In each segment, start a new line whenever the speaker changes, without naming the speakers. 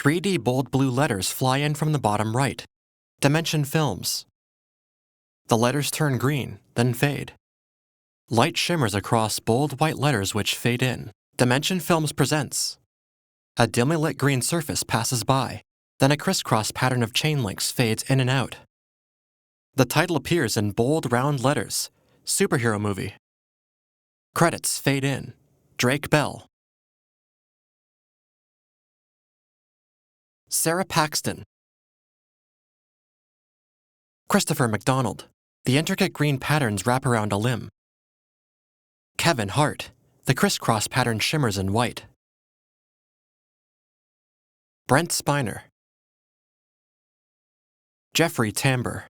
3D bold blue letters fly in from the bottom right. Dimension Films. The letters turn green, then fade. Light shimmers across bold white letters which fade in. Dimension Films presents. A dimly lit green surface passes by, then a crisscross pattern of chain links fades in and out. The title appears in bold round letters, Superhero Movie. Credits fade in, Drake Bell. Sarah Paxton. Christopher McDonald. The intricate green patterns wrap around a limb. Kevin Hart. The crisscross pattern shimmers in white. Brent Spiner. Jeffrey Tambor.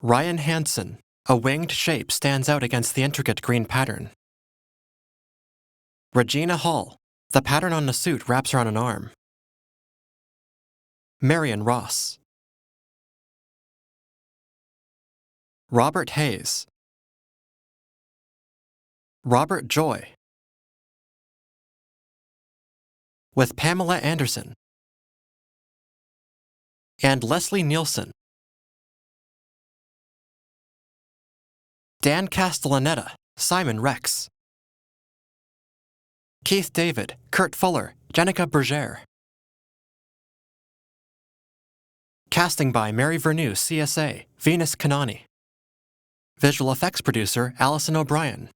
Ryan Hansen. A winged shape stands out against the intricate green pattern. Regina Hall. The pattern on the suit wraps around an arm. Marion Ross. Robert Hayes. Robert Joy. With Pamela Anderson. And Leslie Nielsen. Dan Castellaneta, Simon Rex. Keith David, Kurt Fuller, Jenica Berger. Casting by Mary Vernew, CSA, Venus Kanani. Visual effects producer, Allison O'Brien.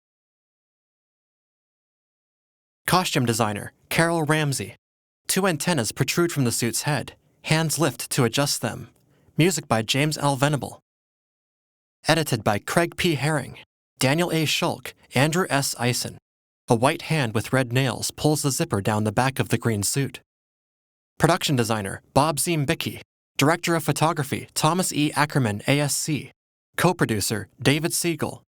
Costume designer, Carol Ramsey. 2 antennas protrude from the suit's head. Hands lift to adjust them. Music by James L. Venable. Edited by Craig P. Herring, Daniel A. Schulk, Andrew S. Eisen. A white hand with red nails pulls the zipper down the back of the green suit. Production designer, Bob Ziembicki. Director of photography, Thomas E. Ackerman, ASC. Co-producer, David Siegel.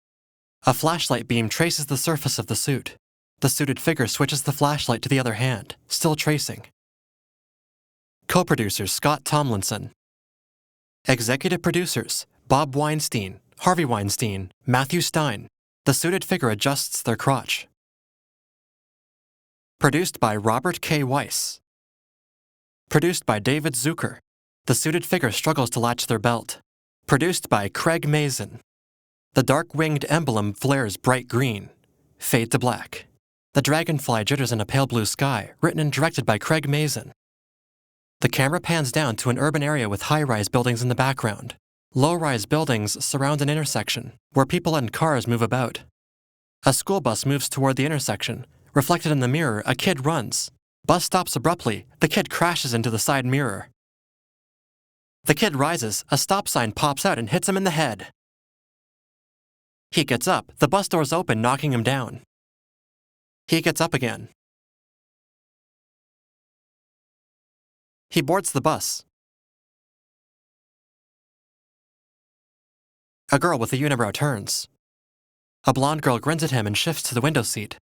A flashlight beam traces the surface of the suit. The suited figure switches the flashlight to the other hand, still tracing. Co-producers, Scott Tomlinson. Executive producers, Bob Weinstein, Harvey Weinstein, Matthew Stein. The suited figure adjusts their crotch. Produced by Robert K. Weiss. Produced by David Zucker. The suited figure struggles to latch their belt. Produced by Craig Mazin. The dark-winged emblem flares bright green. Fade to black. The dragonfly jitters in a pale blue sky, written and directed by Craig Mazin. The camera pans down to an urban area with high-rise buildings in the background. Low-rise buildings surround an intersection, where people and cars move about. A school bus moves toward the intersection. Reflected in the mirror, a kid runs. Bus stops abruptly. The kid crashes into the side mirror. The kid rises. A stop sign pops out and hits him in the head. He gets up. The bus doors open, knocking him down. He gets up again. He boards the bus. A girl with a unibrow turns. A blonde girl grins at him and shifts to the window seat.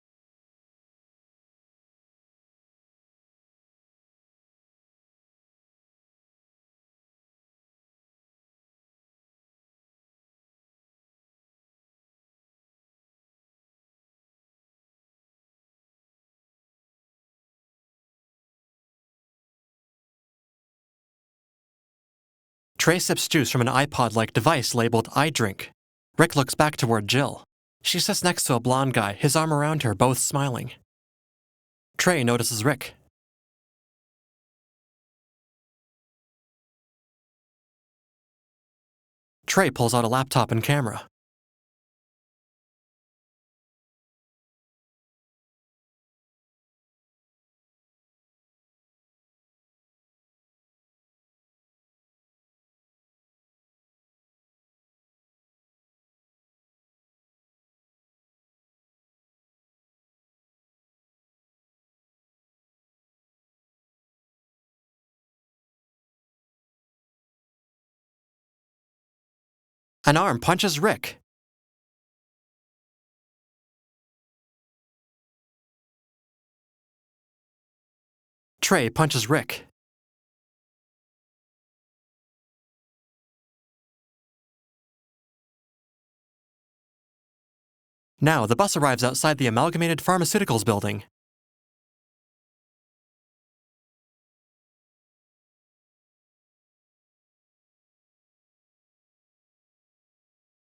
Trey sips juice from an iPod-like device labeled iDrink. Rick looks back toward Jill. She sits next to a blonde guy, his arm around her, both smiling. Trey notices Rick. Trey pulls out a laptop and camera. An arm punches Rick. Trey punches Rick. Now, the bus arrives outside the Amalgamated Pharmaceuticals building.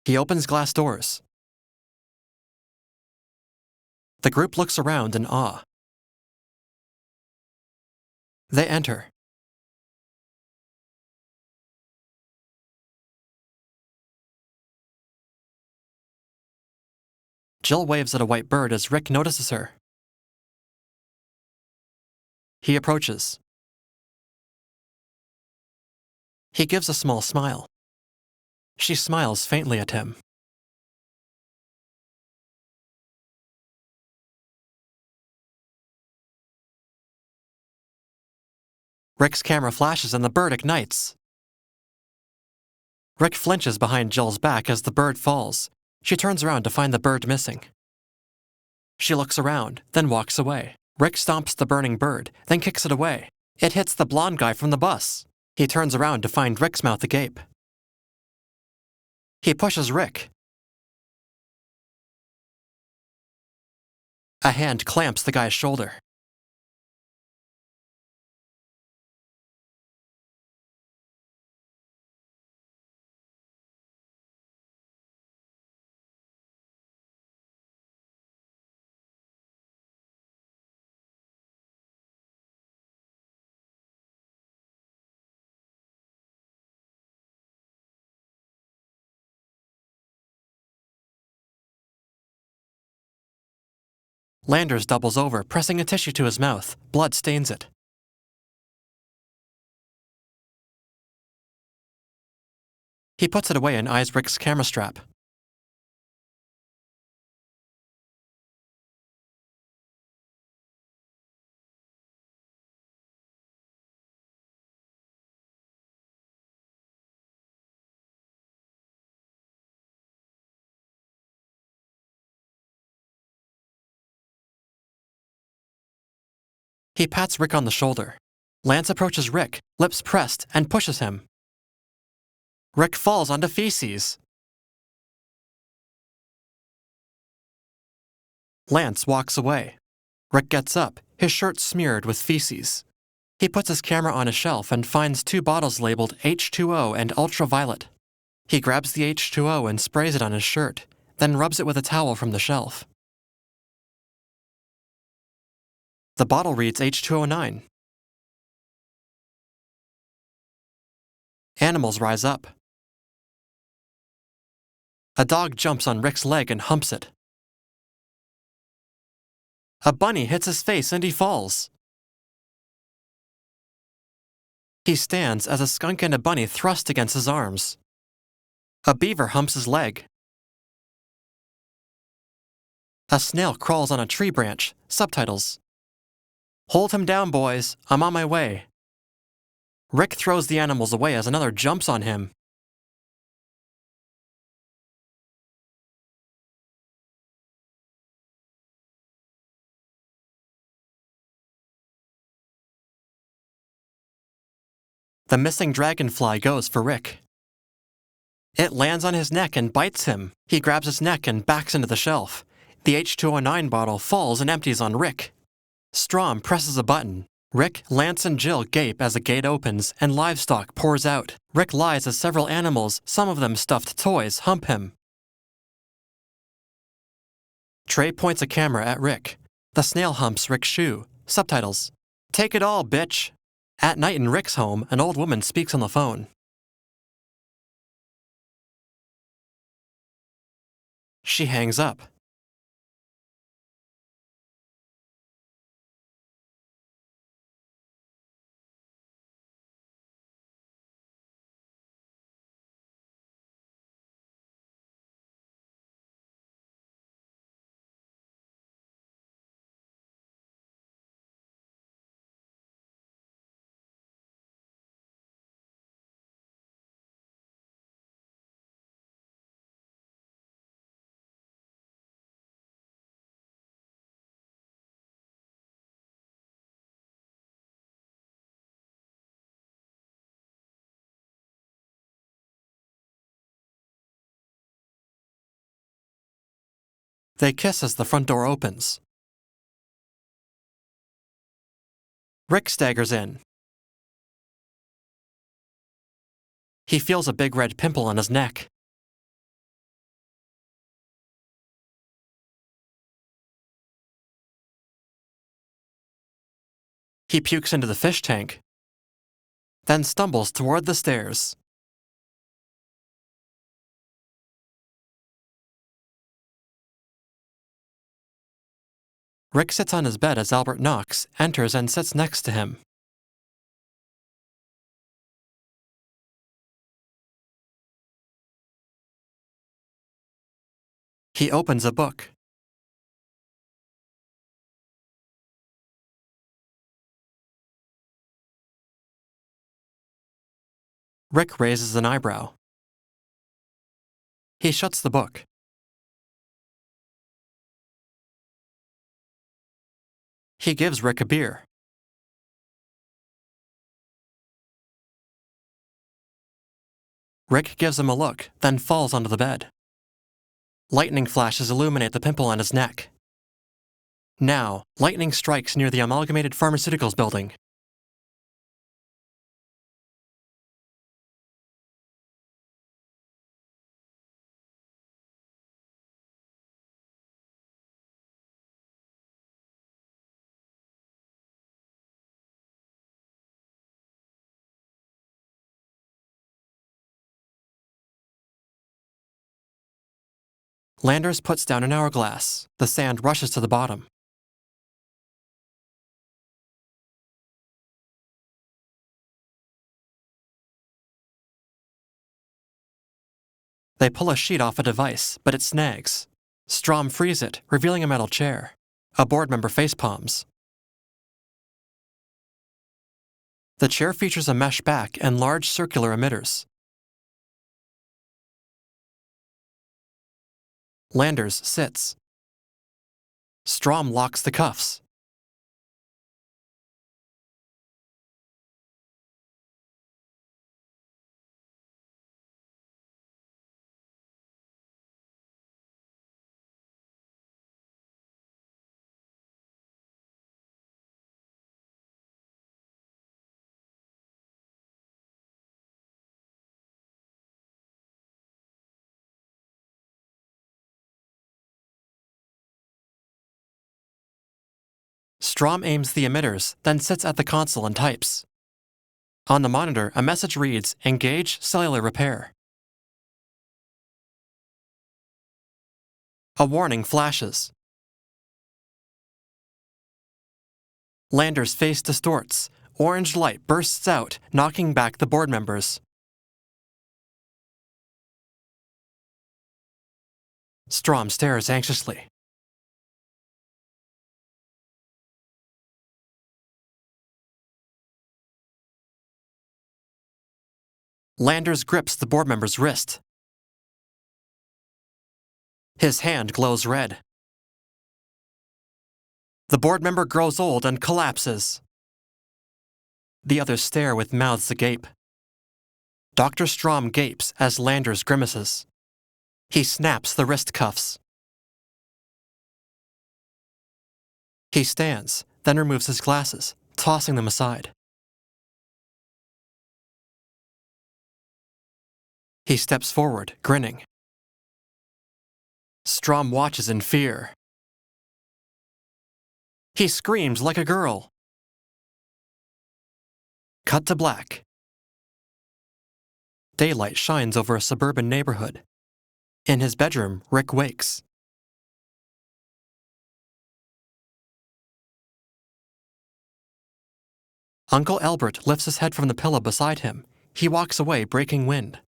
He opens glass doors. The group looks around in awe. They enter. Jill waves at a white bird as Rick notices her. He approaches. He gives a small smile. She smiles faintly at him. Rick's camera flashes and the bird ignites. Rick flinches behind Jill's back as the bird falls. She turns around to find the bird missing. She looks around, then walks away. Rick stomps the burning bird, then kicks it away. It hits the blonde guy from the bus. He turns around to find Rick's mouth agape. He pushes Rick. A hand clamps the guy's shoulder. Landers doubles over, pressing a tissue to his mouth. Blood stains it. He puts it away and eyes Rick's camera strap. He pats Rick on the shoulder. Lance approaches Rick, lips pressed, and pushes him. Rick falls onto feces. Lance walks away. Rick gets up, his shirt smeared with feces. He puts his camera on a shelf and finds 2 bottles labeled H2O and ultraviolet. He grabs the H2O and sprays it on his shirt, then rubs it with a towel from the shelf. The bottle reads H2O9. Animals rise up. A dog jumps on Rick's leg and humps it. A bunny hits his face and he falls. He stands as a skunk and a bunny thrust against his arms. A beaver humps his leg. A snail crawls on a tree branch. Subtitles. Hold him down, boys. I'm on my way. Rick throws the animals away as another jumps on him. The missing dragonfly goes for Rick. It lands on his neck and bites him. He grabs his neck and backs into the shelf. The H2O9 bottle falls and empties on Rick. Strom presses a button. Rick, Lance, and Jill gape as a gate opens and livestock pours out. Rick lies as several animals, some of them stuffed toys, hump him. Trey points a camera at Rick. The snail humps Rick's shoe. Subtitles. Take it all, bitch. At night in Rick's home, an old woman speaks on the phone. She hangs up. They kiss as the front door opens. Rick staggers in. He feels a big red pimple on his neck. He pukes into the fish tank, then stumbles toward the stairs. Rick sits on his bed as Albert knocks, enters, and sits next to him. He opens a book. Rick raises an eyebrow. He shuts the book. He gives Rick a beer. Rick gives him a look, then falls onto the bed. Lightning flashes illuminate the pimple on his neck. Now, lightning strikes near the Amalgamated Pharmaceuticals building. Landers puts down an hourglass. The sand rushes to the bottom. They pull a sheet off a device, but it snags. Strom frees it, revealing a metal chair. A board member facepalms. The chair features a mesh back and large circular emitters. Landers sits. Strom locks the cuffs. Strom aims the emitters, then sits at the console and types. On the monitor, a message reads, "Engage cellular repair." A warning flashes. Landers' face distorts. Orange light bursts out, knocking back the board members. Strom stares anxiously. Landers grips the board member's wrist. His hand glows red. The board member grows old and collapses. The others stare with mouths agape. Dr. Strom gapes as Landers grimaces. He snaps the wrist cuffs. He stands, then removes his glasses, tossing them aside. He steps forward, grinning. Strom watches in fear. He screams like a girl. Cut to black. Daylight shines over a suburban neighborhood. In his bedroom, Rick wakes. Uncle Albert lifts his head from the pillow beside him. He walks away, breaking wind.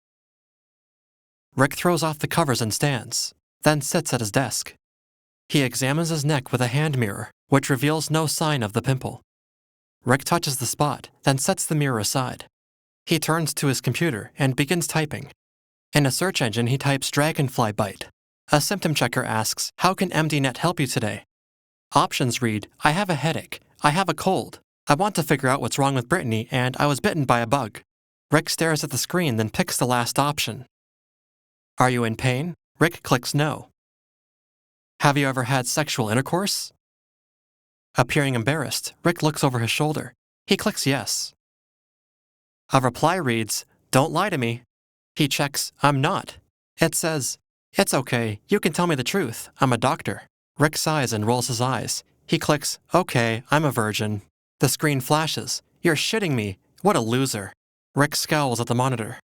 Rick throws off the covers and stands, then sits at his desk. He examines his neck with a hand mirror, which reveals no sign of the pimple. Rick touches the spot, then sets the mirror aside. He turns to his computer and begins typing. In a search engine, he types dragonfly bite. A symptom checker asks, "How can MDNet help you today?" Options read, "I have a headache, I have a cold, I want to figure out what's wrong with Brittany, and I was bitten by a bug." Rick stares at the screen, then picks the last option. "Are you in pain?" Rick clicks no. "Have you ever had sexual intercourse?" Appearing embarrassed, Rick looks over his shoulder. He clicks yes. A reply reads, "Don't lie to me." He checks, "I'm not." It says, "It's okay, you can tell me the truth, I'm a doctor." Rick sighs and rolls his eyes. He clicks, "Okay, I'm a virgin." The screen flashes. You're shitting me. What a loser. Rick scowls at the monitor.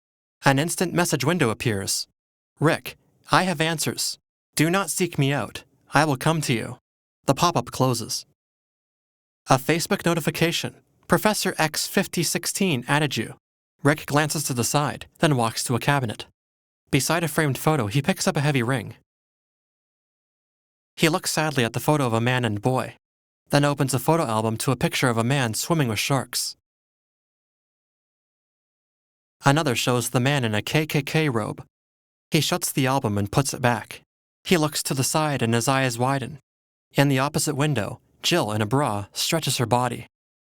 An instant message window appears. Rick, I have answers. Do not seek me out. I will come to you. The pop-up closes. A Facebook notification. Professor X5016 added you. Rick glances to the side, then walks to a cabinet. Beside a framed photo, he picks up a heavy ring. He looks sadly at the photo of a man and boy, then opens a photo album to a picture of a man swimming with sharks. Another shows the man in a KKK robe. He shuts the album and puts it back. He looks to the side and his eyes widen. In the opposite window, Jill, in a bra, stretches her body.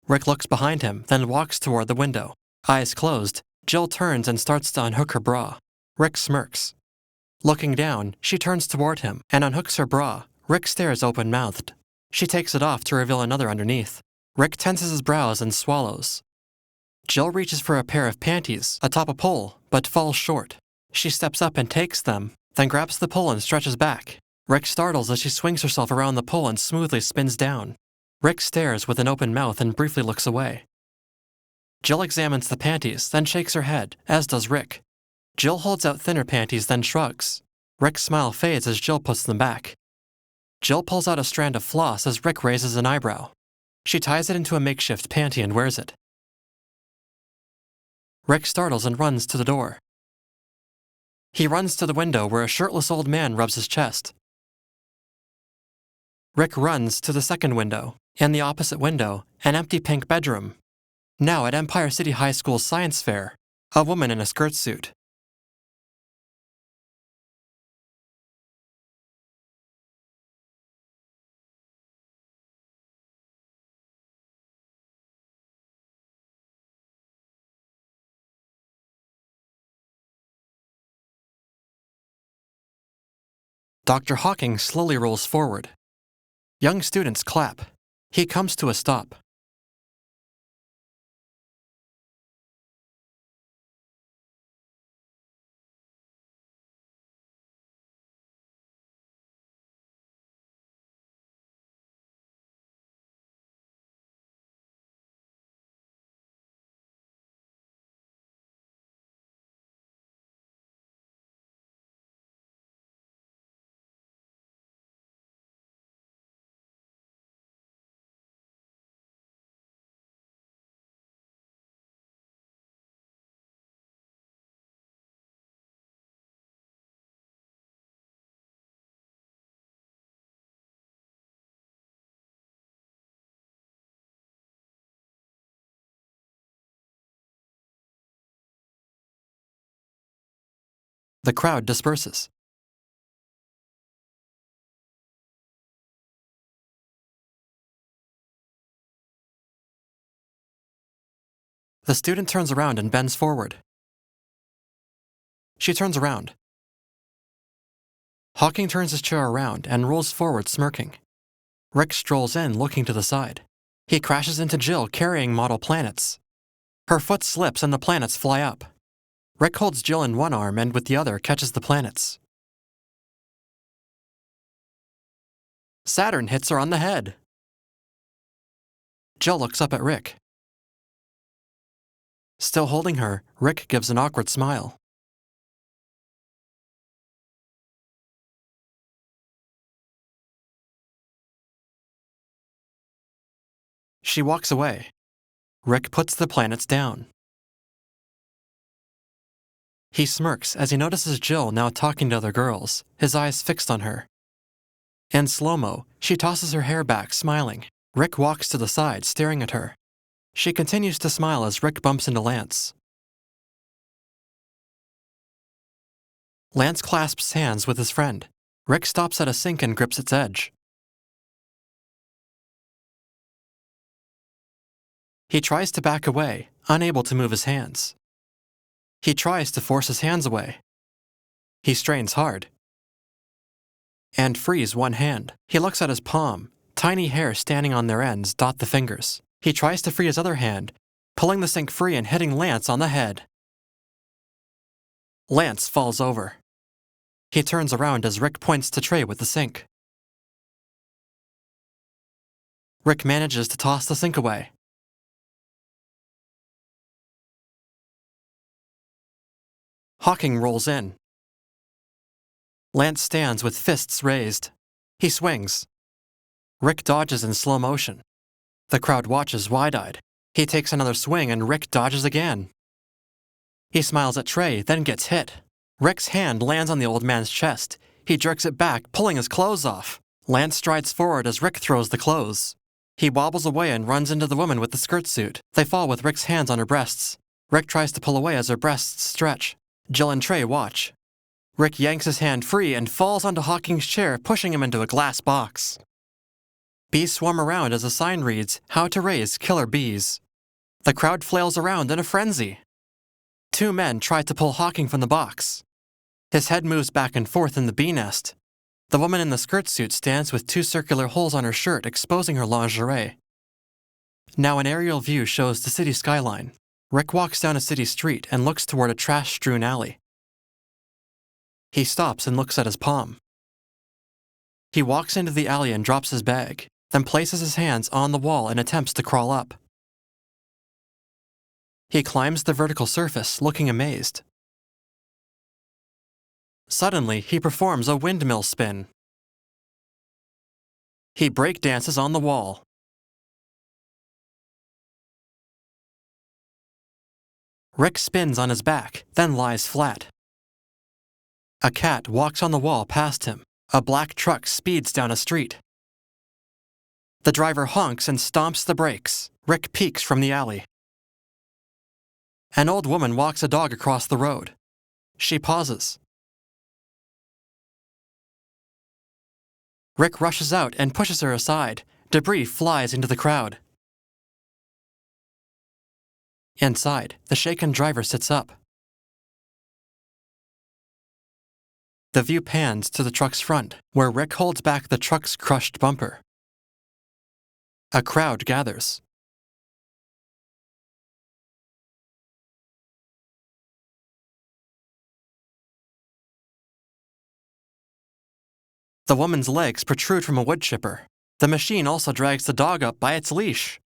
Rick looks behind him, then walks toward the window. Eyes closed, Jill turns and starts to unhook her bra. Rick smirks. Looking down, she turns toward him and unhooks her bra. Rick stares open-mouthed. She takes it off to reveal another underneath. Rick tenses his brows and swallows. Jill reaches for a pair of panties atop a pole, but falls short. She steps up and takes them, then grabs the pole and stretches back. Rick startles as she swings herself around the pole and smoothly spins down. Rick stares with an open mouth and briefly looks away. Jill examines the panties, then shakes her head, as does Rick. Jill holds out thinner panties, then shrugs. Rick's smile fades as Jill puts them back. Jill pulls out a strand of floss as Rick raises an eyebrow. She ties it into a makeshift panty and wears it. Rick startles and runs to the door. He runs to the window where a shirtless old man rubs his chest. Rick runs to the second window. In the opposite window, an empty pink bedroom. Now at Empire City High School's science fair, a woman in a skirt suit. Dr. Hawking slowly rolls forward. Young students clap. He comes to a stop. The crowd disperses. The student turns around and bends forward. She turns around. Hawking turns his chair around and rolls forward smirking. Rick strolls in, looking to the side. He crashes into Jill carrying model planets. Her foot slips and the planets fly up. Rick holds Jill in one arm and with the other catches the planets. Saturn hits her on the head. Jill looks up at Rick. Still holding her, Rick gives an awkward smile. She walks away. Rick puts the planets down. He smirks as he notices Jill now talking to other girls, his eyes fixed on her. In slow-mo, she tosses her hair back, smiling. Rick walks to the side, staring at her. She continues to smile as Rick bumps into Lance. Lance clasps hands with his friend. Rick stops at a sink and grips its edge. He tries to back away, unable to move his hands. He tries to force his hands away. He strains hard. And frees one hand. He looks at his palm. Tiny hairs standing on their ends dot the fingers. He tries to free his other hand, pulling the sink free and hitting Lance on the head. Lance falls over. He turns around as Rick points to Trey with the sink. Rick manages to toss the sink away. Hawking rolls in. Lance stands with fists raised. He swings. Rick dodges in slow motion. The crowd watches wide-eyed. He takes another swing and Rick dodges again. He smiles at Trey, then gets hit. Rick's hand lands on the old man's chest. He jerks it back, pulling his clothes off. Lance strides forward as Rick throws the clothes. He wobbles away and runs into the woman with the skirt suit. They fall with Rick's hands on her breasts. Rick tries to pull away as her breasts stretch. Jill and Trey watch. Rick yanks his hand free and falls onto Hawking's chair, pushing him into a glass box. Bees swarm around as a sign reads, "How to raise killer bees." The crowd flails around in a frenzy. Two men try to pull Hawking from the box. His head moves back and forth in the bee nest. The woman in the skirt suit stands with two circular holes on her shirt, exposing her lingerie. Now an aerial view shows the city skyline. Rick walks down a city street and looks toward a trash-strewn alley. He stops and looks at his palm. He walks into the alley and drops his bag, then places his hands on the wall and attempts to crawl up. He climbs the vertical surface, looking amazed. Suddenly, he performs a windmill spin. He breakdances on the wall. Rick spins on his back, then lies flat. A cat walks on the wall past him. A black truck speeds down a street. The driver honks and stomps the brakes. Rick peeks from the alley. An old woman walks a dog across the road. She pauses. Rick rushes out and pushes her aside. Debris flies into the crowd. Inside, the shaken driver sits up. The view pans to the truck's front, where Rick holds back the truck's crushed bumper. A crowd gathers. The woman's legs protrude from a wood chipper. The machine also drags the dog up by its leash.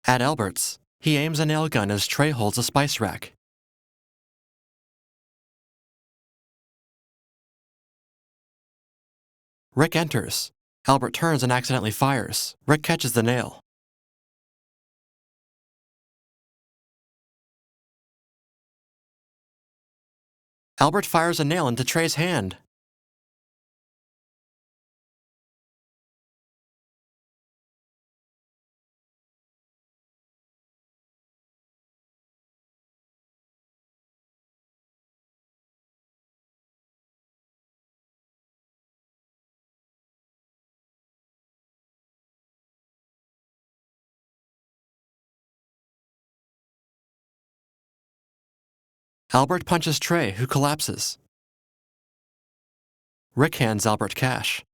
At Albert's, he aims a nail gun as Trey holds a spice rack. Rick enters. Albert turns and accidentally fires. Rick catches the nail. Albert fires a nail into Trey's hand. Albert punches Trey, who collapses. Rick hands Albert cash.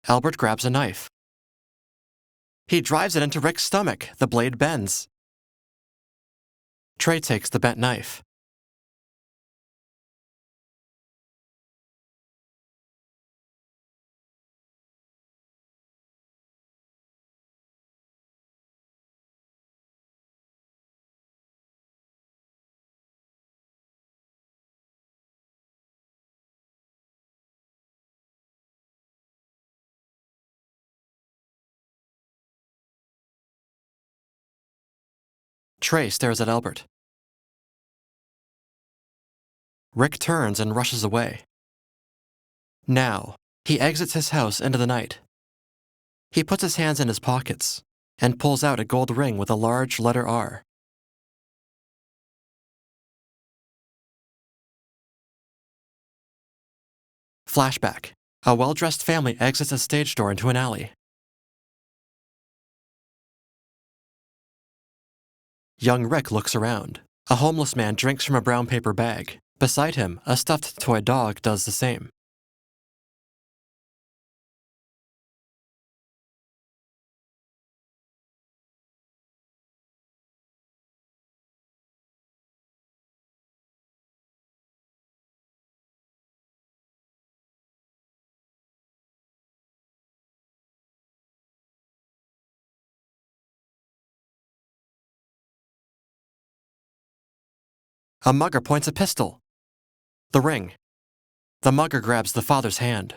Albert grabs a knife. He drives it into Rick's stomach. The blade bends. Trey takes the bent knife. Trey stares at Albert. Rick turns and rushes away. Now, he exits his house into the night. He puts his hands in his pockets and pulls out a gold ring with a large letter R. Flashback. A well-dressed family exits a stage door into an alley. Young Rick looks around. A homeless man drinks from a brown paper bag. Beside him, a stuffed toy dog does the same. A mugger points a pistol. The ring. The mugger grabs the father's hand.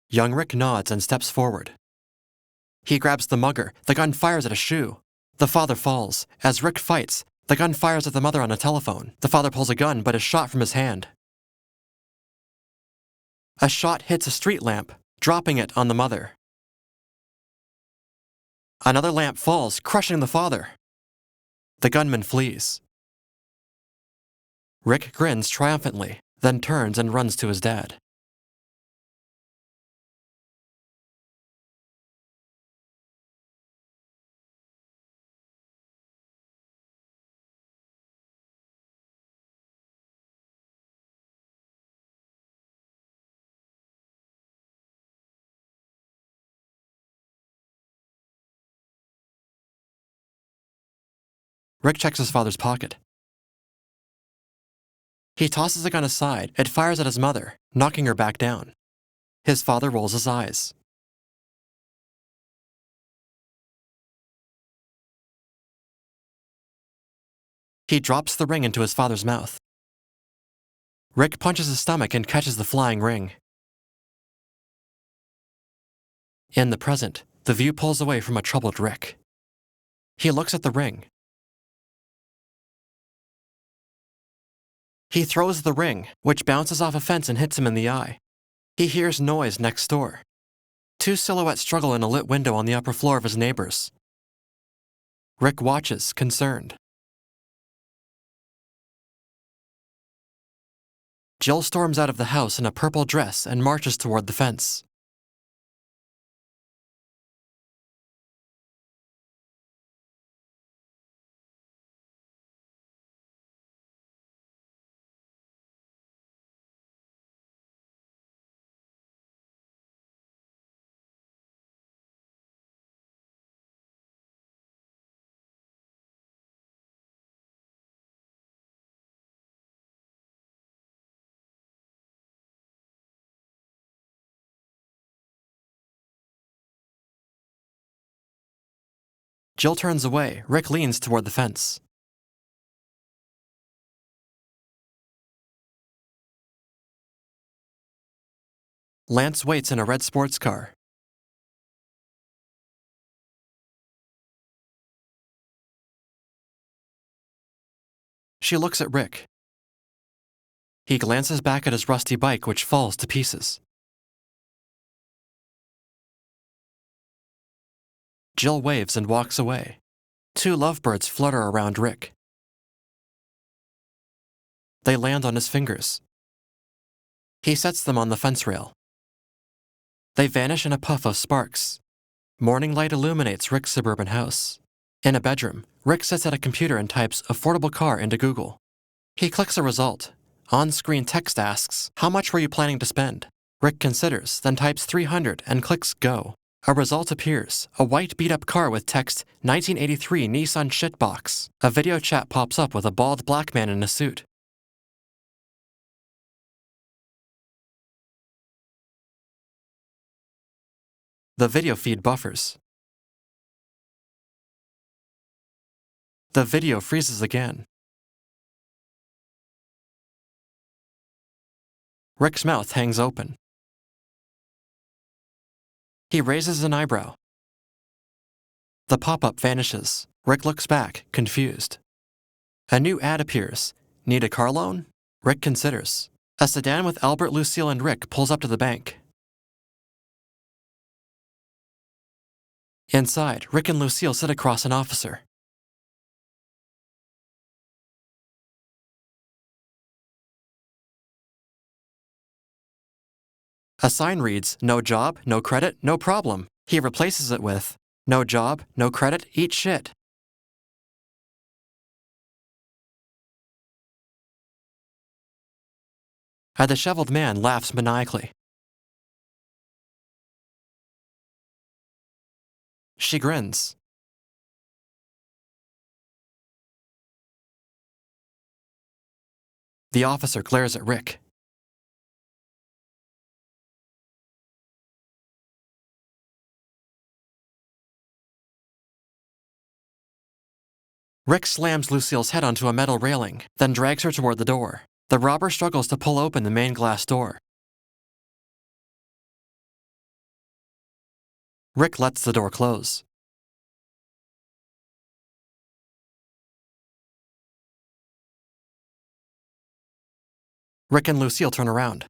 Young Rick nods and steps forward. He grabs the mugger. The gun fires at a shoe. The father falls. As Rick fights, the gun fires at the mother on a telephone. The father pulls a gun but is shot from his hand. A shot hits a street lamp, dropping it on the mother. Another lamp falls, crushing the father. The gunman flees. Rick grins triumphantly, then turns and runs to his dad. Rick checks his father's pocket. He tosses the gun aside. It fires at his mother, knocking her back down. His father rolls his eyes. He drops the ring into his father's mouth. Rick punches his stomach and catches the flying ring. In the present, the view pulls away from a troubled Rick. He looks at the ring. He throws the ring, which bounces off a fence and hits him in the eye. He hears noise next door. Two silhouettes struggle in a lit window on the upper floor of his neighbor's. Rick watches, concerned. Jill storms out of the house in a purple dress and marches toward the fence. Jill turns away. Rick leans toward the fence. Lance waits in a red sports car. She looks at Rick. He glances back at his rusty bike, which falls to pieces. Jill waves and walks away. Two lovebirds flutter around Rick. They land on his fingers. He sets them on the fence rail. They vanish in a puff of sparks. Morning light illuminates Rick's suburban house. In a bedroom, Rick sits at a computer and types "affordable car" into Google. He clicks a result. On-screen text asks, "How much were you planning to spend?" Rick considers, then types 300 and clicks Go. A result appears, a white beat-up car with text, "1983 Nissan shitbox." A video chat pops up with a bald black man in a suit. The video feed buffers. The video freezes again. Rick's mouth hangs open. He raises an eyebrow. The pop-up vanishes. Rick looks back, confused. A new ad appears. Need a car loan? Rick considers. A sedan with Albert, Lucille, and Rick pulls up to the bank. Inside, Rick and Lucille sit across an officer. A sign reads, "No job, no credit, no problem." He replaces it with, "No job, no credit, eat shit." A disheveled man laughs maniacally. She grins. The officer glares at Rick. Rick slams Lucille's head onto a metal railing, then drags her toward the door. The robber struggles to pull open the main glass door. Rick lets the door close. Rick and Lucille turn around.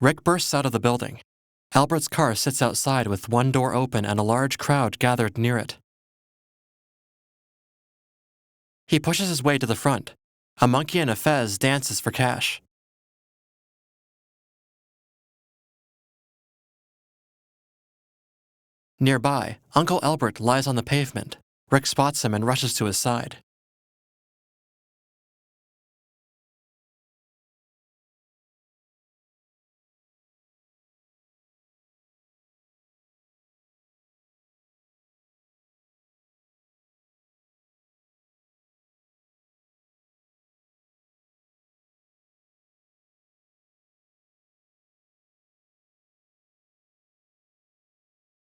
Rick bursts out of the building. Albert's car sits outside with one door open and a large crowd gathered near it. He pushes his way to the front. A monkey in a fez dances for cash. Nearby, Uncle Albert lies on the pavement. Rick spots him and rushes to his side.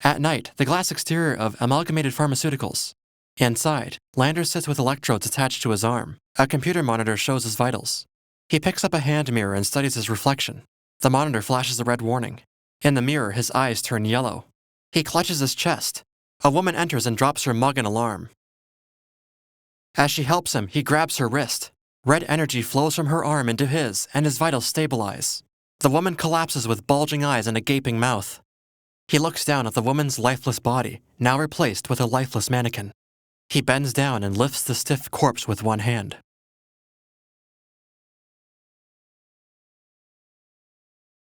At night, the glass exterior of Amalgamated Pharmaceuticals. Inside, Landers sits with electrodes attached to his arm. A computer monitor shows his vitals. He picks up a hand mirror and studies his reflection. The monitor flashes a red warning. In the mirror, his eyes turn yellow. He clutches his chest. A woman enters and drops her mug in alarm. As she helps him, he grabs her wrist. Red energy flows from her arm into his, and his vitals stabilize. The woman collapses with bulging eyes and a gaping mouth. He looks down at the woman's lifeless body, now replaced with a lifeless mannequin. He bends down and lifts the stiff corpse with one hand.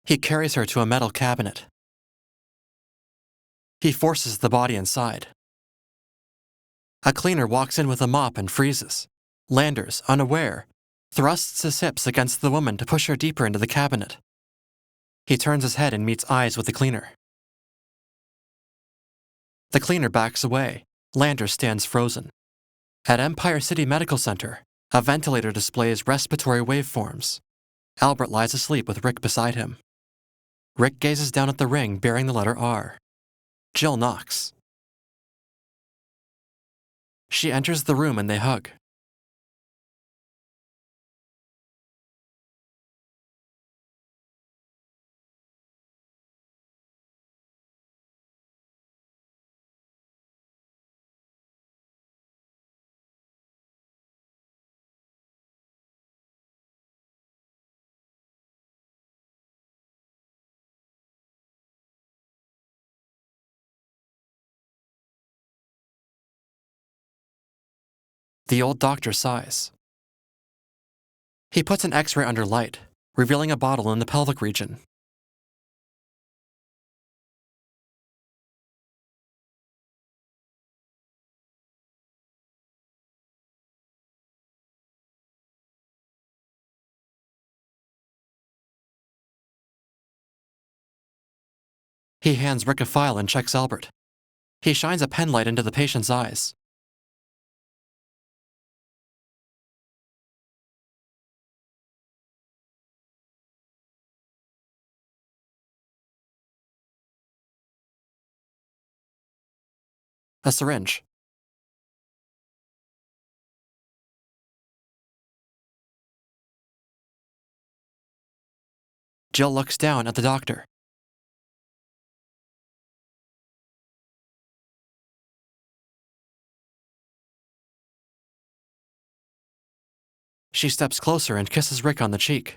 He carries her to a metal cabinet. He forces the body inside. A cleaner walks in with a mop and freezes. Landers, unaware, thrusts his hips against the woman to push her deeper into the cabinet. He turns his head and meets eyes with the cleaner. The cleaner backs away. Landers stands frozen. At Empire City Medical Center, a ventilator displays respiratory waveforms. Albert lies asleep with Rick beside him. Rick gazes down at the ring bearing the letter R. Jill knocks. She enters the room and they hug. The old doctor sighs. He puts an X-ray under light, revealing a bottle in the pelvic region. He hands Rick a file and checks Albert. He shines a pen light into the patient's eyes. A syringe. Jill looks down at the doctor. She steps closer and kisses Rick on the cheek.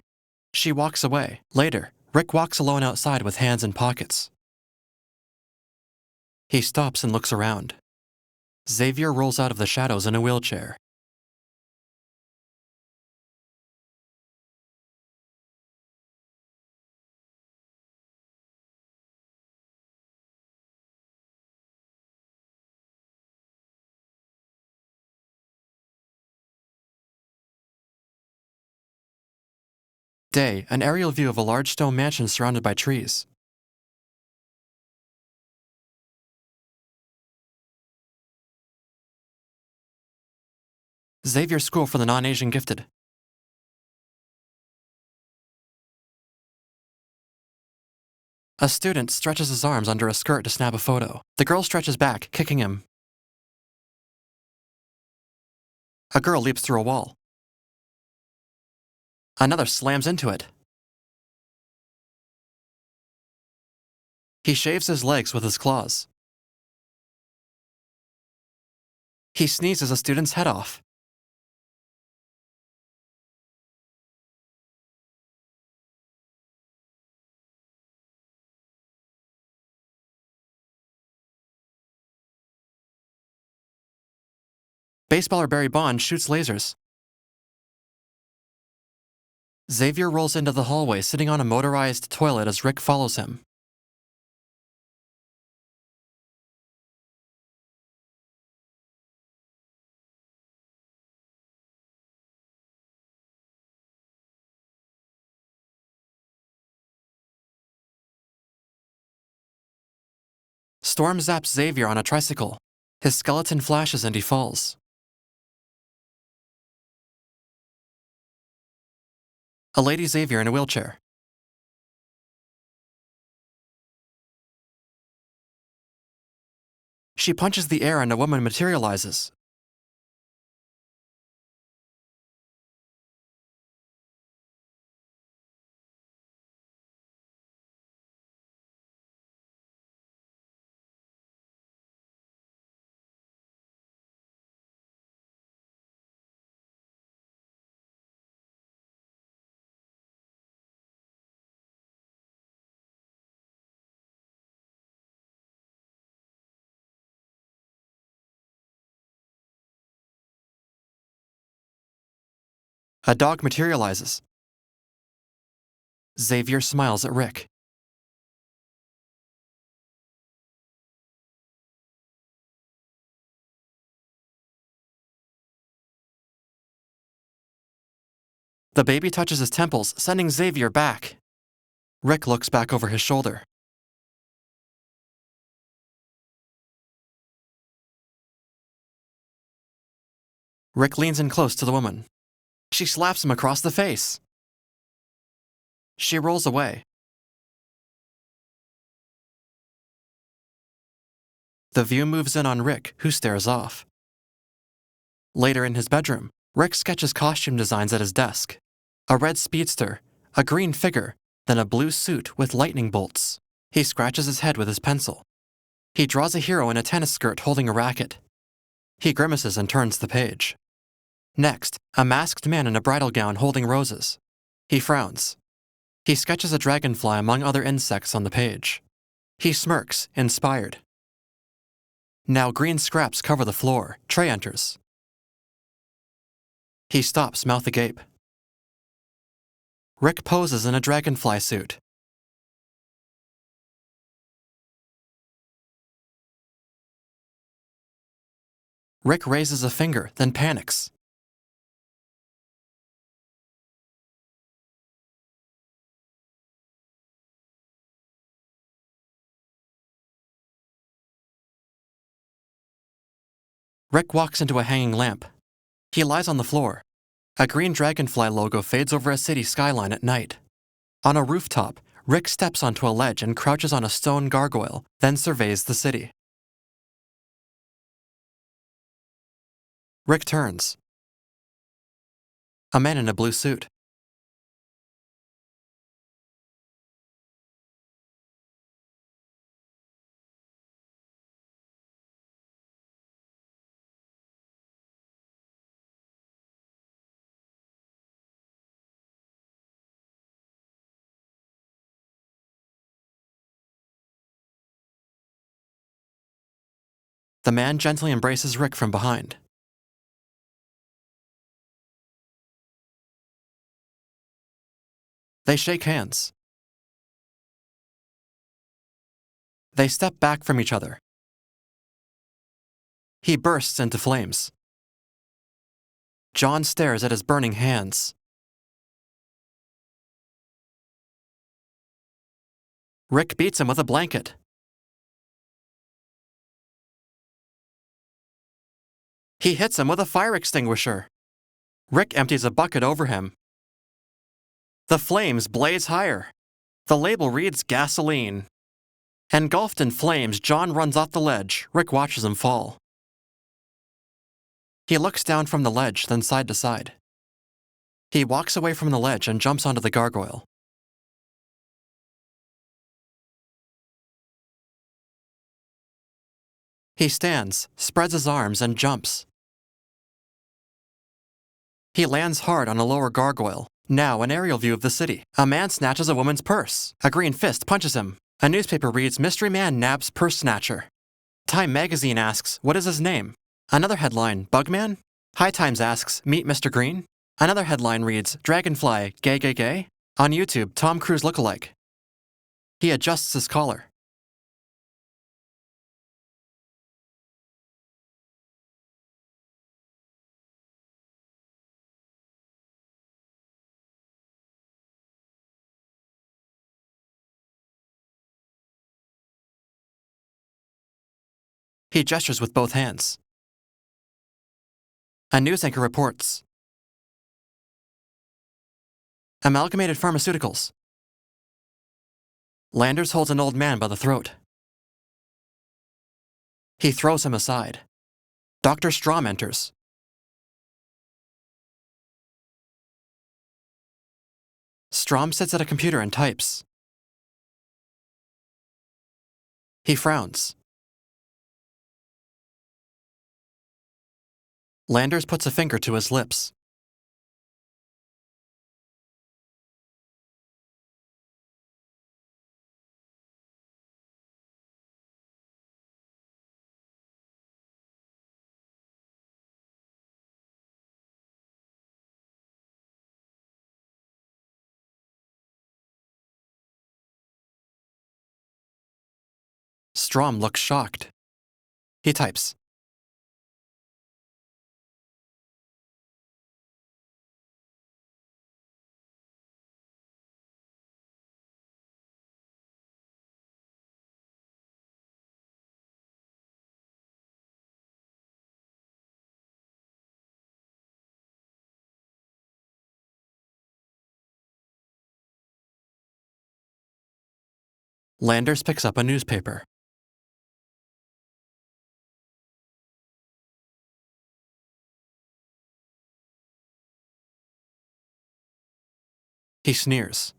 She walks away. Later, Rick walks alone outside with hands in pockets. He stops and looks around. Xavier rolls out of the shadows in a wheelchair. Day, an aerial view of a large stone mansion surrounded by trees. Xavier School for the Non-Asian Gifted. A student stretches his arms under a skirt to snap a photo. The girl stretches back, kicking him. A girl leaps through a wall. Another slams into it. He shaves his legs with his claws. He sneezes a student's head off. Baseballer Barry Bonds shoots lasers. Xavier rolls into the hallway sitting on a motorized toilet as Rick follows him. Storm zaps Xavier on a tricycle. His skeleton flashes and he falls. A Lady Xavier in a wheelchair. She punches the air and a woman materializes. A dog materializes. Xavier smiles at Rick. The baby touches his temples, sending Xavier back. Rick looks back over his shoulder. Rick leans in close to the woman. She slaps him across the face. She rolls away. The view moves in on Rick, who stares off. Later in his bedroom, Rick sketches costume designs at his desk. A red speedster, a green figure, then a blue suit with lightning bolts. He scratches his head with his pencil. He draws a hero in a tennis skirt holding a racket. He grimaces and turns the page. Next, a masked man in a bridal gown holding roses. He frowns. He sketches a dragonfly among other insects on the page. He smirks, inspired. Now green scraps cover the floor. Trey enters. He stops, mouth agape. Rick poses in a dragonfly suit. Rick raises a finger, then panics. Rick walks into a hanging lamp. He lies on the floor. A green dragonfly logo fades over a city skyline at night. On a rooftop, Rick steps onto a ledge and crouches on a stone gargoyle, then surveys the city. Rick turns. A man in a blue suit. The man gently embraces Rick from behind. They shake hands. They step back from each other. He bursts into flames. John stares at his burning hands. Rick beats him with a blanket. He hits him with a fire extinguisher. Rick empties a bucket over him. The flames blaze higher. The label reads gasoline. Engulfed in flames, John runs off the ledge. Rick watches him fall. He looks down from the ledge, then side to side. He walks away from the ledge and jumps onto the gargoyle. He stands, spreads his arms, and jumps. He lands hard on a lower gargoyle. Now an aerial view of the city. A man snatches a woman's purse. A green fist punches him. A newspaper reads, "Mystery Man nabs purse snatcher." Time magazine asks, "What is his name?" Another headline, "Bugman?" High Times asks, "Meet Mr. Green?" Another headline reads, "Dragonfly, gay gay gay?" On YouTube, Tom Cruise lookalike. He adjusts his collar. He gestures with both hands. A news anchor reports. Amalgamated Pharmaceuticals. Landers holds an old man by the throat. He throws him aside. Dr. Strom enters. Strom sits at a computer and types. He frowns. Landers puts a finger to his lips. Strom looks shocked. He types. Landers picks up a newspaper. He sneers.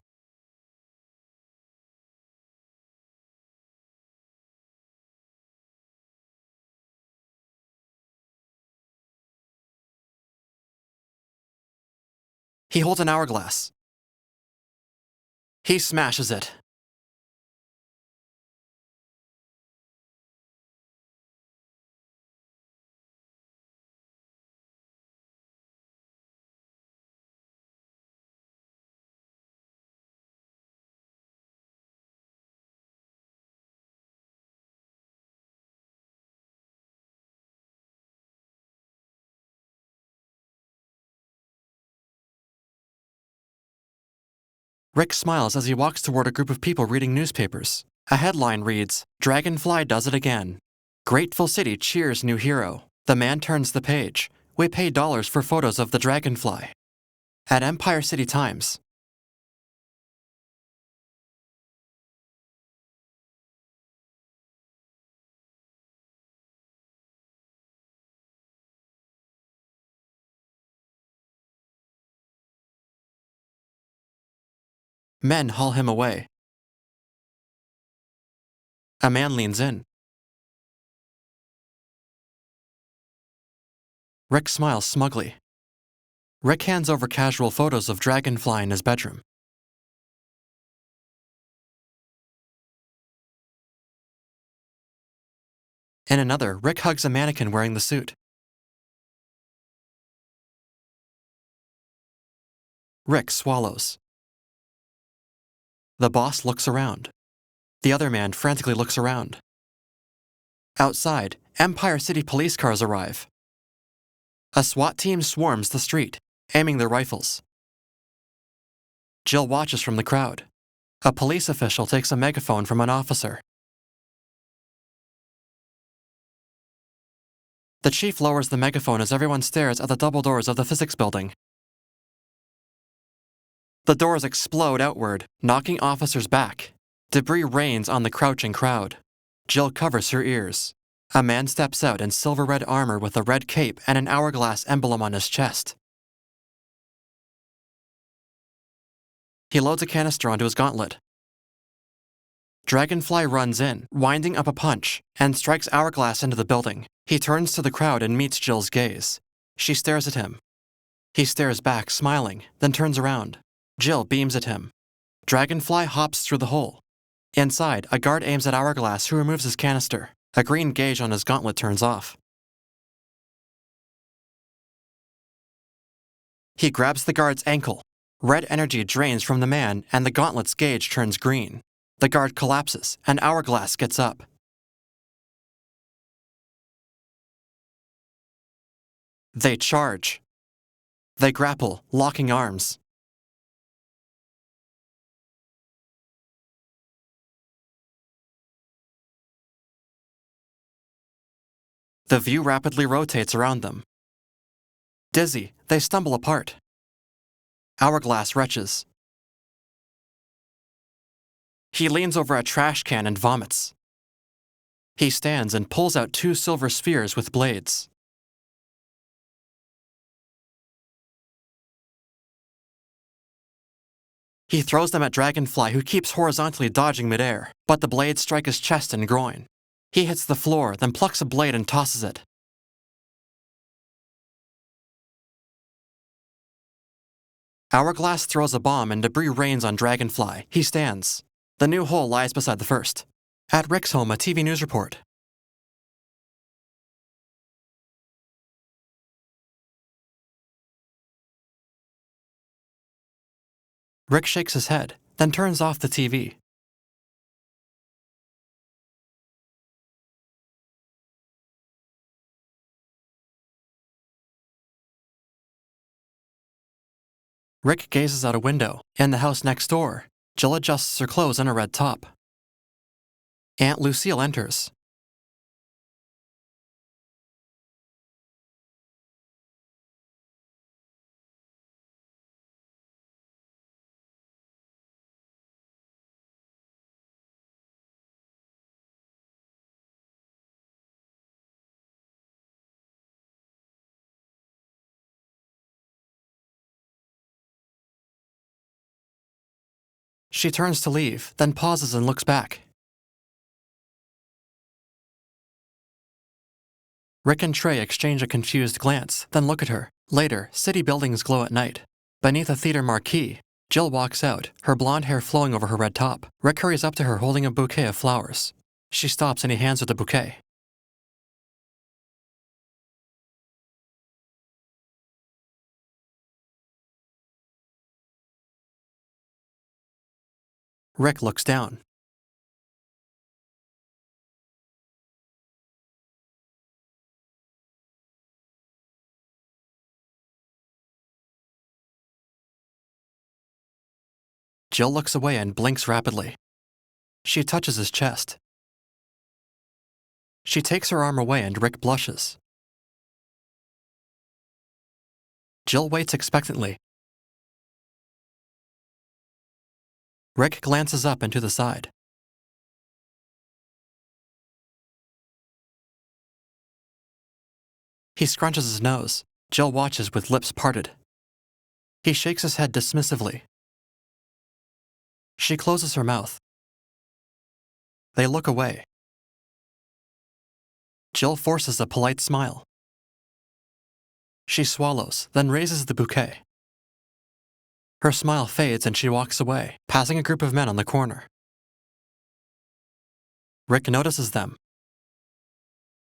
He holds an hourglass. He smashes it. Rick smiles as he walks toward a group of people reading newspapers. A headline reads, "Dragonfly does it again. Grateful City cheers new hero." The man turns the page. "We pay dollars for photos of the dragonfly." At Empire City Times. Men haul him away. A man leans in. Rick smiles smugly. Rick hands over casual photos of Dragonfly in his bedroom. In another, Rick hugs a mannequin wearing the suit. Rick swallows. The boss looks around. The other man frantically looks around. Outside, Empire City police cars arrive. A SWAT team swarms the street, aiming their rifles. Jill watches from the crowd. A police official takes a megaphone from an officer. The chief lowers the megaphone as everyone stares at the double doors of the physics building. The doors explode outward, knocking officers back. Debris rains on the crouching crowd. Jill covers her ears. A man steps out in silver-red armor with a red cape and an hourglass emblem on his chest. He loads a canister onto his gauntlet. Dragonfly runs in, winding up a punch, and strikes Hourglass into the building. He turns to the crowd and meets Jill's gaze. She stares at him. He stares back, smiling, then turns around. Jill beams at him. Dragonfly hops through the hole. Inside, a guard aims at Hourglass, who removes his canister. A green gauge on his gauntlet turns off. He grabs the guard's ankle. Red energy drains from the man, and the gauntlet's gauge turns green. The guard collapses, and Hourglass gets up. They charge. They grapple, locking arms. The view rapidly rotates around them. Dizzy, they stumble apart. Hourglass retches. He leans over a trash can and vomits. He stands and pulls out 2 silver spheres with blades. He throws them at Dragonfly, who keeps horizontally dodging midair, but the blades strike his chest and groin. He hits the floor, then plucks a blade and tosses it. Hourglass throws a bomb and debris rains on Dragonfly. He stands. The new hole lies beside the first. At Rick's home, a TV news report. Rick shakes his head, then turns off the TV. Rick gazes out a window. In the house next door, Jill adjusts her clothes and a red top. Aunt Lucille enters. She turns to leave, then pauses and looks back. Rick and Trey exchange a confused glance, then look at her. Later, city buildings glow at night. Beneath a theater marquee, Jill walks out, her blonde hair flowing over her red top. Rick hurries up to her holding a bouquet of flowers. She stops and he hands her the bouquet. Rick looks down. Jill looks away and blinks rapidly. She touches his chest. She takes her arm away and Rick blushes. Jill waits expectantly. Rick glances up and to the side. He scrunches his nose. Jill watches with lips parted. He shakes his head dismissively. She closes her mouth. They look away. Jill forces a polite smile. She swallows, then raises the bouquet. Her smile fades and she walks away, passing a group of men on the corner. Rick notices them.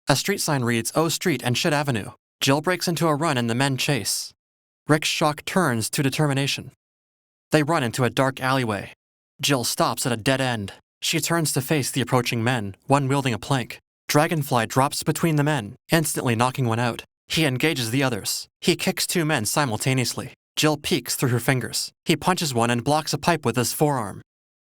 A street sign reads, O Street and Shit Avenue. Jill breaks into a run and the men chase. Rick's shock turns to determination. They run into a dark alleyway. Jill stops at a dead end. She turns to face the approaching men, one wielding a plank. Dragonfly drops between the men, instantly knocking one out. He engages the others. He kicks 2 men simultaneously. Jill peeks through her fingers. He punches one and blocks a pipe with his forearm.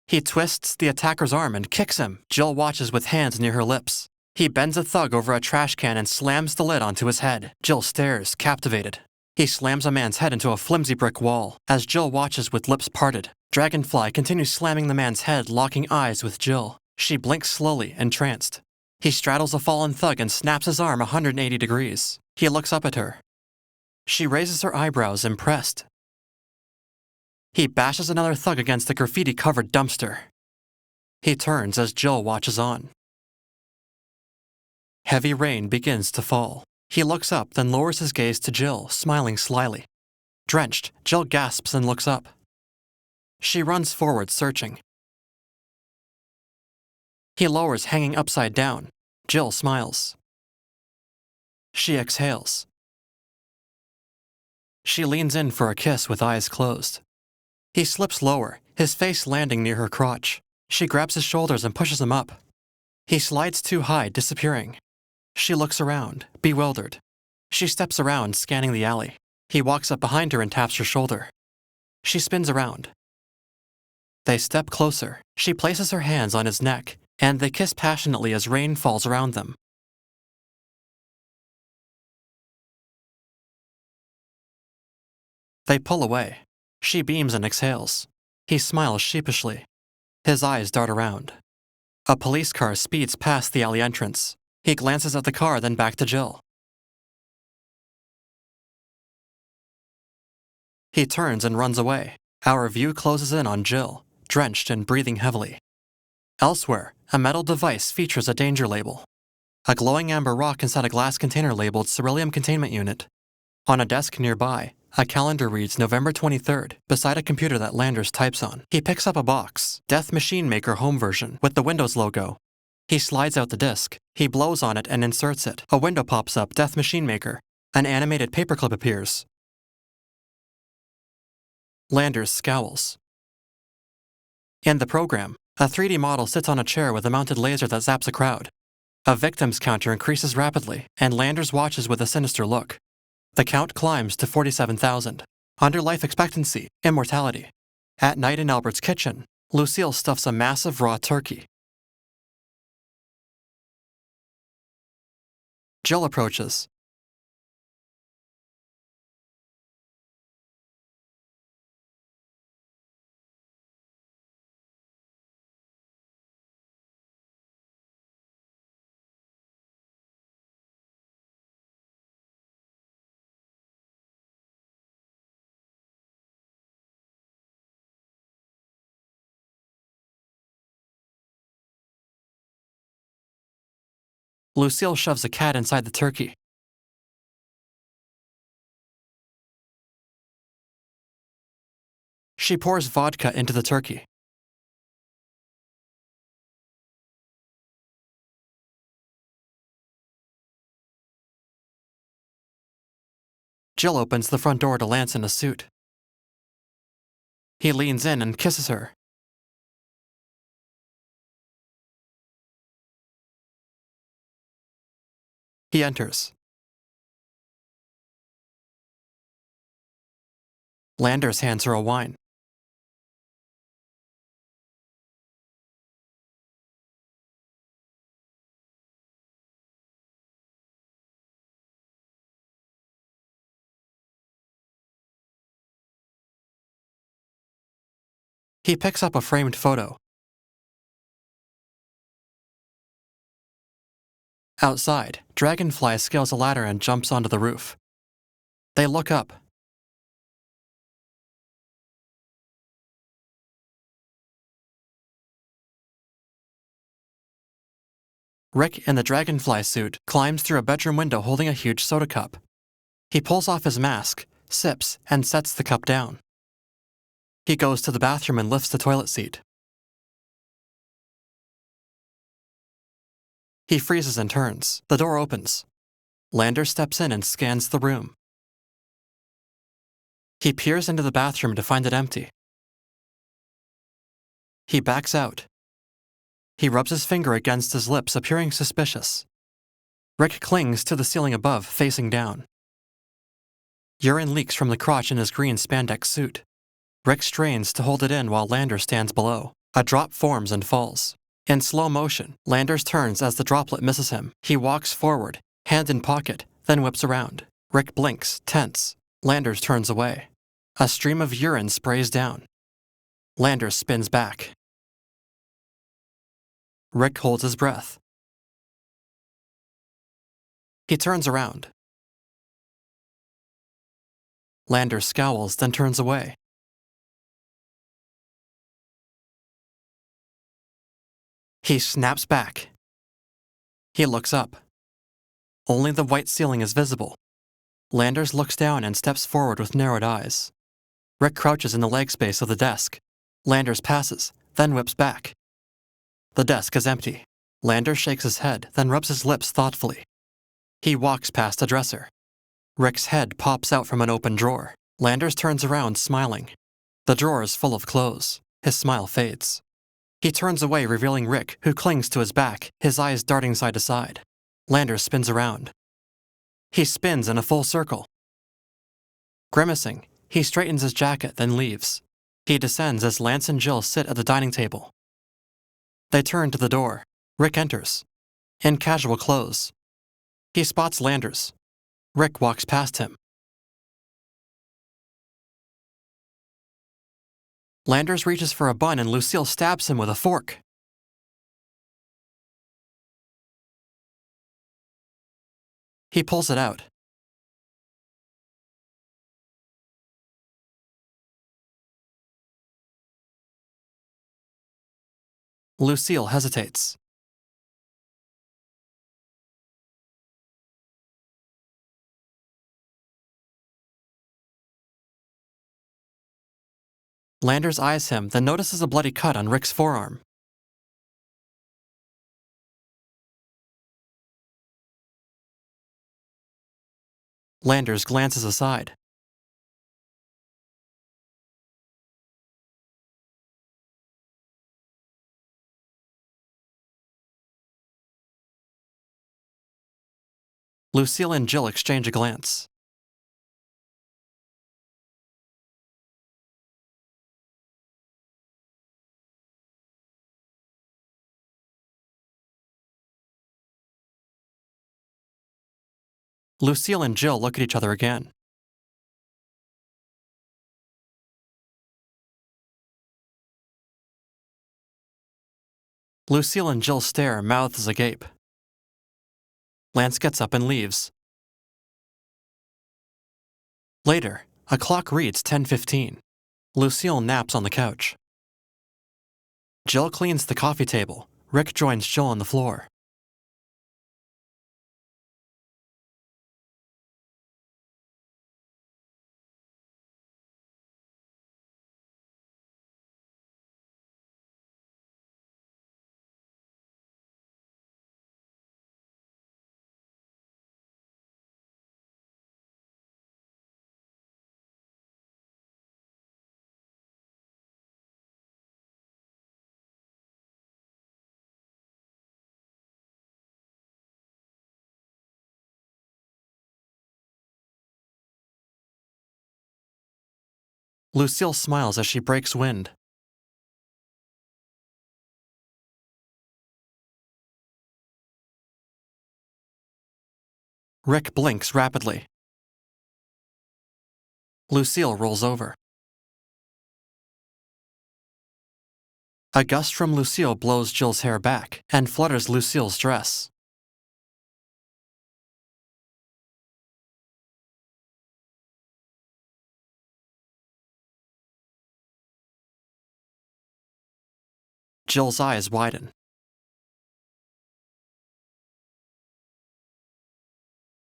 He twists the attacker's arm and kicks him. Jill watches with hands near her lips. He bends a thug over a trash can and slams the lid onto his head. Jill stares, captivated. He slams a man's head into a flimsy brick wall. As Jill watches with lips parted, Dragonfly continues slamming the man's head, locking eyes with Jill. She blinks slowly, entranced. He straddles a fallen thug and snaps his arm 180 degrees. He looks up at her. She raises her eyebrows, impressed. He bashes another thug against the graffiti-covered dumpster. He turns as Jill watches on. Heavy rain begins to fall. He looks up, then lowers his gaze to Jill, smiling slyly. Drenched, Jill gasps and looks up. She runs forward, searching. He lowers, hanging upside down. Jill smiles. She exhales. She leans in for a kiss with eyes closed. He slips lower, his face landing near her crotch. She grabs his shoulders and pushes him up. He slides too high, disappearing. She looks around, bewildered. She steps around, scanning the alley. He walks up behind her and taps her shoulder. She spins around. They step closer. She places her hands on his neck, and they kiss passionately as rain falls around them. They pull away. She beams and exhales. He smiles sheepishly. His eyes dart around. A police car speeds past the alley entrance. He glances at the car, then back to Jill. He turns and runs away. Our view closes in on Jill, drenched and breathing heavily. Elsewhere, a metal device features a danger label. A glowing amber rock inside a glass container labeled Ceruleum Containment Unit. On a desk nearby, a calendar reads November 23rd, beside a computer that Landers types on. He picks up a box, Death Machine Maker Home Version, with the Windows logo. He slides out the disk. He blows on it and inserts it. A window pops up, Death Machine Maker. An animated paperclip appears. Landers scowls. In the program, a 3D model sits on a chair with a mounted laser that zaps a crowd. A victims counter increases rapidly, and Landers watches with a sinister look. The count climbs to 47,000. Under life expectancy, immortality. At night in Albert's kitchen, Lucille stuffs a massive raw turkey. Jill approaches. Lucille shoves a cat inside the turkey. She pours vodka into the turkey. Jill opens the front door to Lance in a suit. He leans in and kisses her. He enters. Landers hands her a wine. He picks up a framed photo. Outside, Dragonfly scales a ladder and jumps onto the roof. They look up. Rick, in the Dragonfly suit, climbs through a bedroom window holding a huge soda cup. He pulls off his mask, sips, and sets the cup down. He goes to the bathroom and lifts the toilet seat. He freezes and turns. The door opens. Landers steps in and scans the room. He peers into the bathroom to find it empty. He backs out. He rubs his finger against his lips, appearing suspicious. Rick clings to the ceiling above, facing down. Urine leaks from the crotch in his green spandex suit. Rick strains to hold it in while Landers stands below. A drop forms and falls. In slow motion, Landers turns as the droplet misses him. He walks forward, hand in pocket, then whips around. Rick blinks, tense. Landers turns away. A stream of urine sprays down. Landers spins back. Rick holds his breath. He turns around. Landers scowls, then turns away. He snaps back. He looks up. Only the white ceiling is visible. Landers looks down and steps forward with narrowed eyes. Rick crouches in the leg space of the desk. Landers passes, then whips back. The desk is empty. Landers shakes his head, then rubs his lips thoughtfully. He walks past a dresser. Rick's head pops out from an open drawer. Landers turns around, smiling. The drawer is full of clothes. His smile fades. He turns away, revealing Rick, who clings to his back, his eyes darting side to side. Landers spins around. He spins in a full circle. Grimacing, he straightens his jacket, then leaves. He descends as Lance and Jill sit at the dining table. They turn to the door. Rick enters, in casual clothes. He spots Landers. Rick walks past him. Landers reaches for a bun and Lucille stabs him with a fork. He pulls it out. Lucille hesitates. Landers eyes him, then notices a bloody cut on Rick's forearm. Landers glances aside. Lucille and Jill exchange a glance. Lucille and Jill look at each other again. Lucille and Jill stare, mouths agape. Lance gets up and leaves. Later, a clock reads 10:15. Lucille naps on the couch. Jill cleans the coffee table. Rick joins Jill on the floor. Lucille smiles as she breaks wind. Rick blinks rapidly. Lucille rolls over. A gust from Lucille blows Jill's hair back and flutters Lucille's dress. Jill's eyes widen.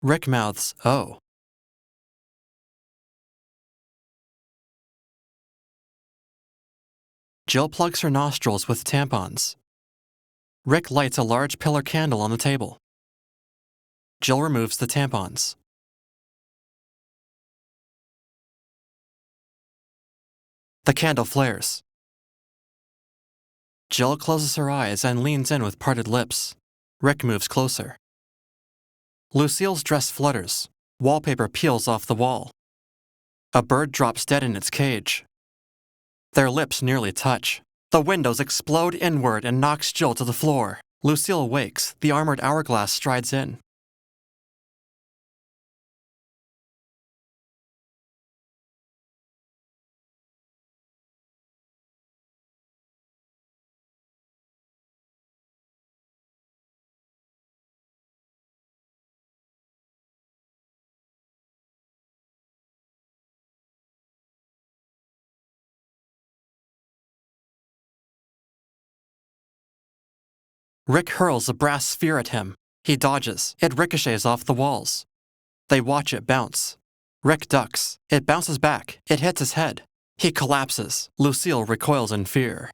Rick mouths, "Oh." Jill plugs her nostrils with tampons. Rick lights a large pillar candle on the table. Jill removes the tampons. The candle flares. Jill closes her eyes and leans in with parted lips. Rick moves closer. Lucille's dress flutters. Wallpaper peels off the wall. A bird drops dead in its cage. Their lips nearly touch. The windows explode inward and knocks Jill to the floor. Lucille wakes. The armored hourglass strides in. Rick hurls a brass sphere at him. He dodges. It ricochets off the walls. They watch it bounce. Rick ducks. It bounces back. It hits his head. He collapses. Lucille recoils in fear.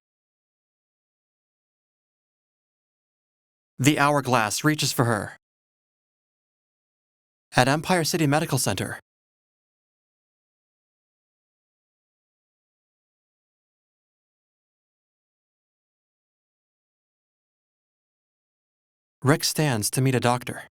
The hourglass reaches for her. At Empire City Medical Center. Rick stands to meet a doctor.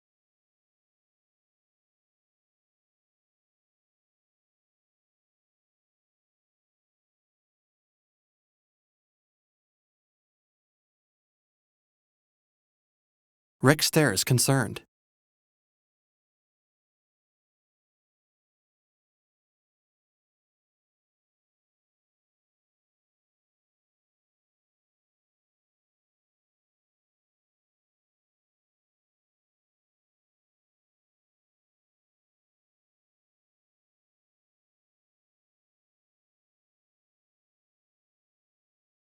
Rick stares concerned.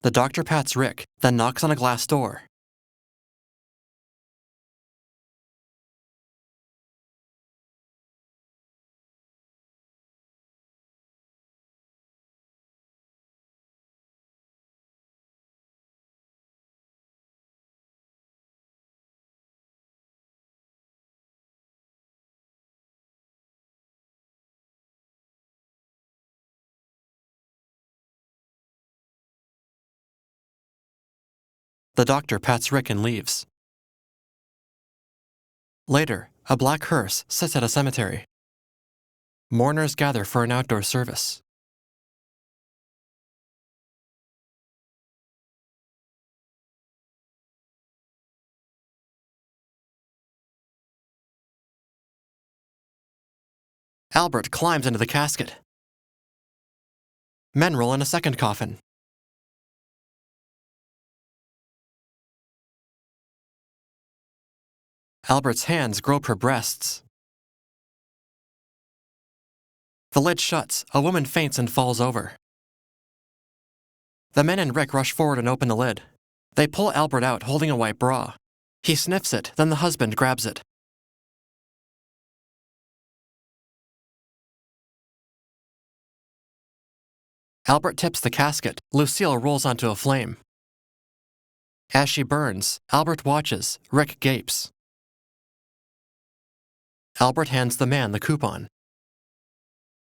The doctor pats Rick, then knocks on a glass door. The doctor pats Rick and leaves. Later, a black hearse sits at a cemetery. Mourners gather for an outdoor service. Albert climbs into the casket. Men roll in a second coffin. Albert's hands grope her breasts. The lid shuts. A woman faints and falls over. The men and Rick rush forward and open the lid. They pull Albert out holding a white bra. He sniffs it, then the husband grabs it. Albert tips the casket. Lucille rolls onto a flame. As she burns, Albert watches. Rick gapes. Albert hands the man the coupon.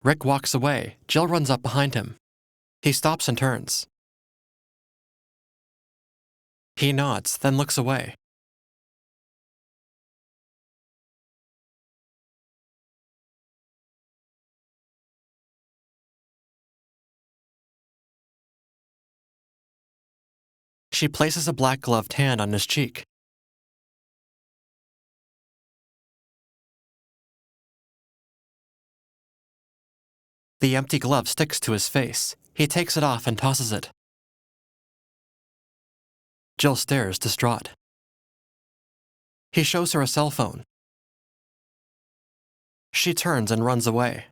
Rick walks away. Jill runs up behind him. He stops and turns. He nods, then looks away. She places a black-gloved hand on his cheek. The empty glove sticks to his face. He takes it off and tosses it. Jill stares, distraught. He shows her a cell phone. She turns and runs away.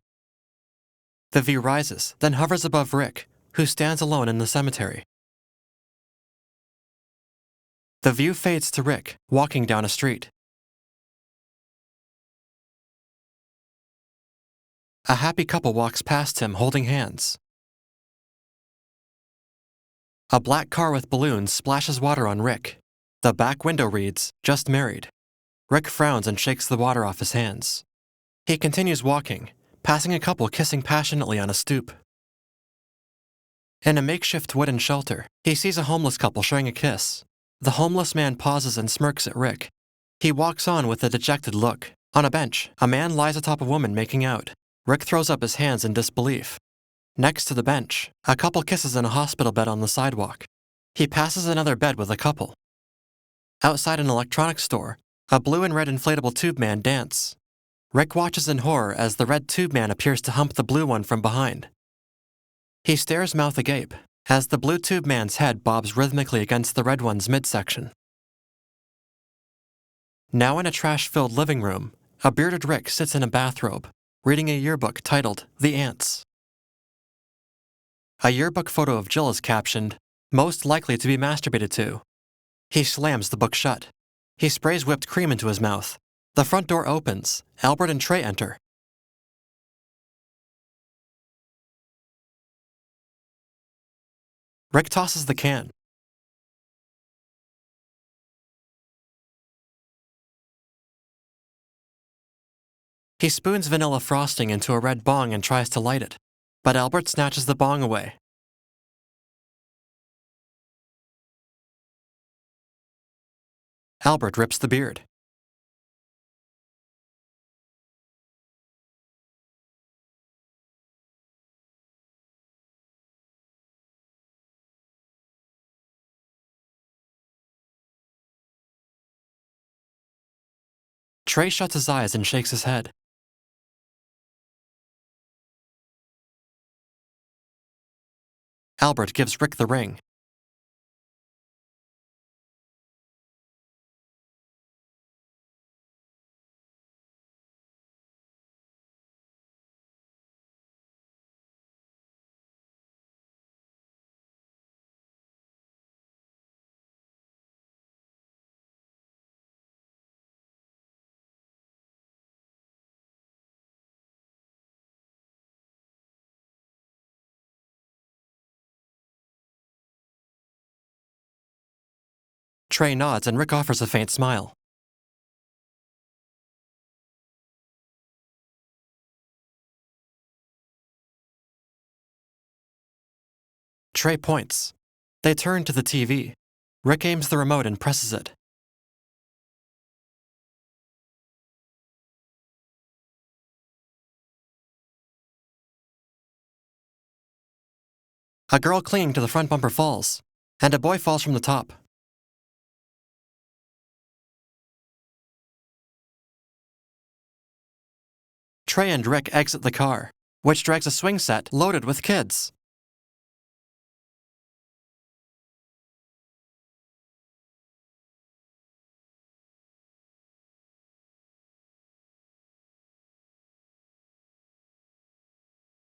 The view rises, then hovers above Rick, who stands alone in the cemetery. The view fades to Rick, walking down a street. A happy couple walks past him holding hands. A black car with balloons splashes water on Rick. The back window reads, "Just married." Rick frowns and shakes the water off his hands. He continues walking, passing a couple kissing passionately on a stoop. In a makeshift wooden shelter, he sees a homeless couple sharing a kiss. The homeless man pauses and smirks at Rick. He walks on with a dejected look. On a bench, a man lies atop a woman making out. Rick throws up his hands in disbelief. Next to the bench, a couple kisses in a hospital bed on the sidewalk. He passes another bed with a couple. Outside an electronics store, a blue and red inflatable tube man dance. Rick watches in horror as the red tube man appears to hump the blue one from behind. He stares mouth agape as the blue tube man's head bobs rhythmically against the red one's midsection. Now in a trash-filled living room, a bearded Rick sits in a bathrobe, reading a yearbook titled The Ants. A yearbook photo of Jill is captioned, "Most likely to be masturbated to." He slams the book shut. He sprays whipped cream into his mouth. The front door opens. Albert and Trey enter. Rick tosses the can. He spoons vanilla frosting into a red bong and tries to light it, but Albert snatches the bong away. Albert rips the beard. Trey shuts his eyes and shakes his head. Albert gives Rick the ring. Trey nods and Rick offers a faint smile. Trey points. They turn to the TV. Rick aims the remote and presses it. A girl clinging to the front bumper falls, and a boy falls from the top. Trey and Rick exit the car, which drags a swing set loaded with kids.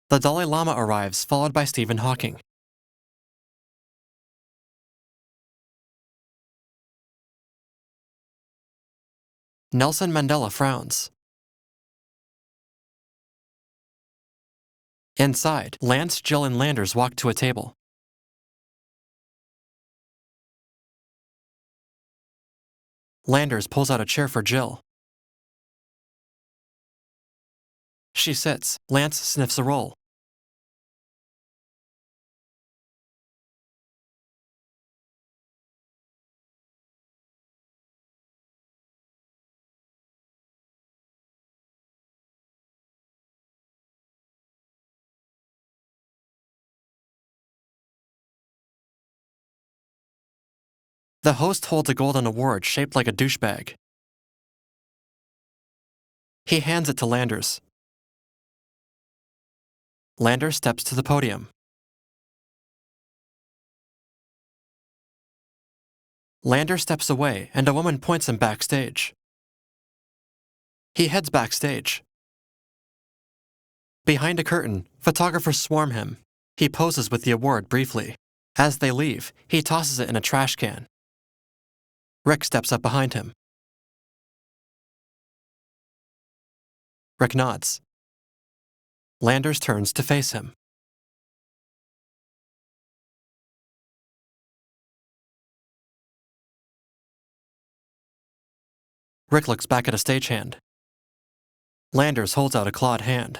The Dalai Lama arrives, followed by Stephen Hawking. Nelson Mandela frowns. Inside, Lance, Jill, and Landers walk to a table. Landers pulls out a chair for Jill. She sits. Lance sniffs a roll. The host holds a golden award shaped like a douchebag. He hands it to Landers. Landers steps to the podium. Landers steps away, and a woman points him backstage. He heads backstage. Behind a curtain, photographers swarm him. He poses with the award briefly. As they leave, he tosses it in a trash can. Rick steps up behind him. Rick nods. Landers turns to face him. Rick looks back at a stagehand. Landers holds out a clawed hand.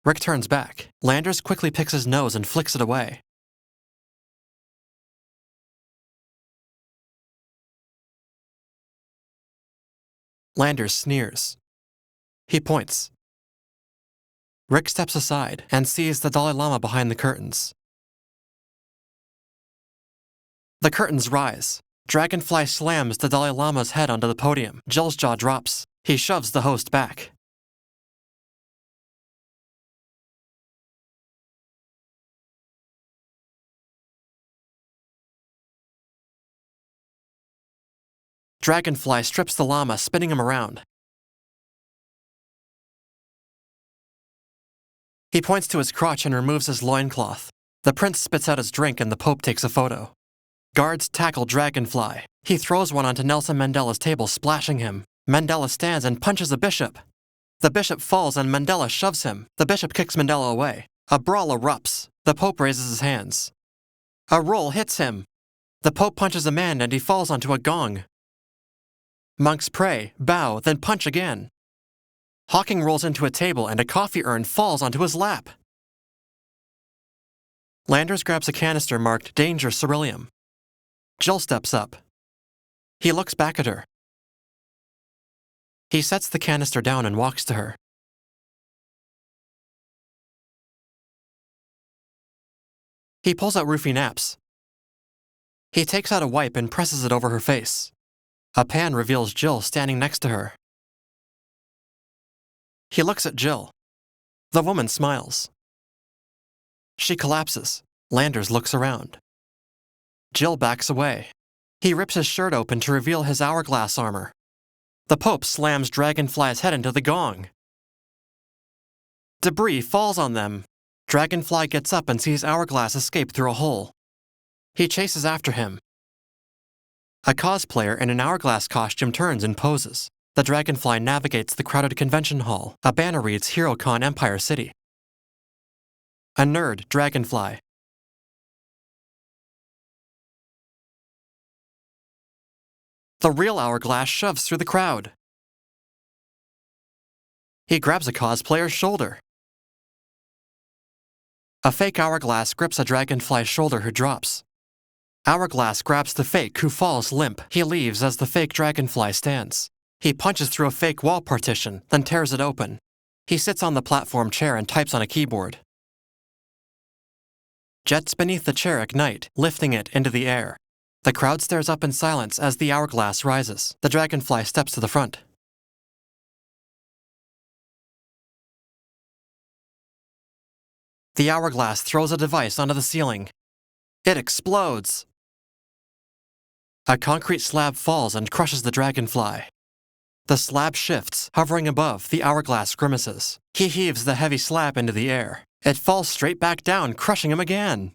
Rick turns back. Landers quickly picks his nose and flicks it away. Landers sneers. He points. Rick steps aside and sees the Dalai Lama behind the curtains. The curtains rise. Dragonfly slams the Dalai Lama's head onto the podium. Jill's jaw drops. He shoves the host back. Dragonfly strips the llama, spinning him around. He points to his crotch and removes his loincloth. The prince spits out his drink and the Pope takes a photo. Guards tackle Dragonfly. He throws one onto Nelson Mandela's table, splashing him. Mandela stands and punches a bishop. The bishop falls and Mandela shoves him. The bishop kicks Mandela away. A brawl erupts. The Pope raises his hands. A roll hits him. The Pope punches a man and he falls onto a gong. Monks pray, bow, then punch again. Hawking rolls into a table and a coffee urn falls onto his lap. Landers grabs a canister marked Danger Ceruleum. Jill steps up. He looks back at her. He sets the canister down and walks to her. He pulls out roofie naps. He takes out a wipe and presses it over her face. A pan reveals Jill standing next to her. He looks at Jill. The woman smiles. She collapses. Landers looks around. Jill backs away. He rips his shirt open to reveal his hourglass armor. The Pope slams Dragonfly's head into the gong. Debris falls on them. Dragonfly gets up and sees Hourglass escape through a hole. He chases after him. A cosplayer in an Hourglass costume turns and poses. The Dragonfly navigates the crowded convention hall. A banner reads HeroCon Empire City. A nerd, Dragonfly. The real Hourglass shoves through the crowd. He grabs a cosplayer's shoulder. A fake Hourglass grips a Dragonfly's shoulder who drops. Hourglass grabs the fake who falls limp. He leaves as the fake Dragonfly stands. He punches through a fake wall partition, then tears it open. He sits on the platform chair and types on a keyboard. Jets beneath the chair ignite, lifting it into the air. The crowd stares up in silence as the Hourglass rises. The Dragonfly steps to the front. The Hourglass throws a device onto the ceiling. It explodes. A concrete slab falls and crushes the Dragonfly. The slab shifts, hovering above. The Hourglass grimaces. He heaves the heavy slab into the air. It falls straight back down, crushing him again.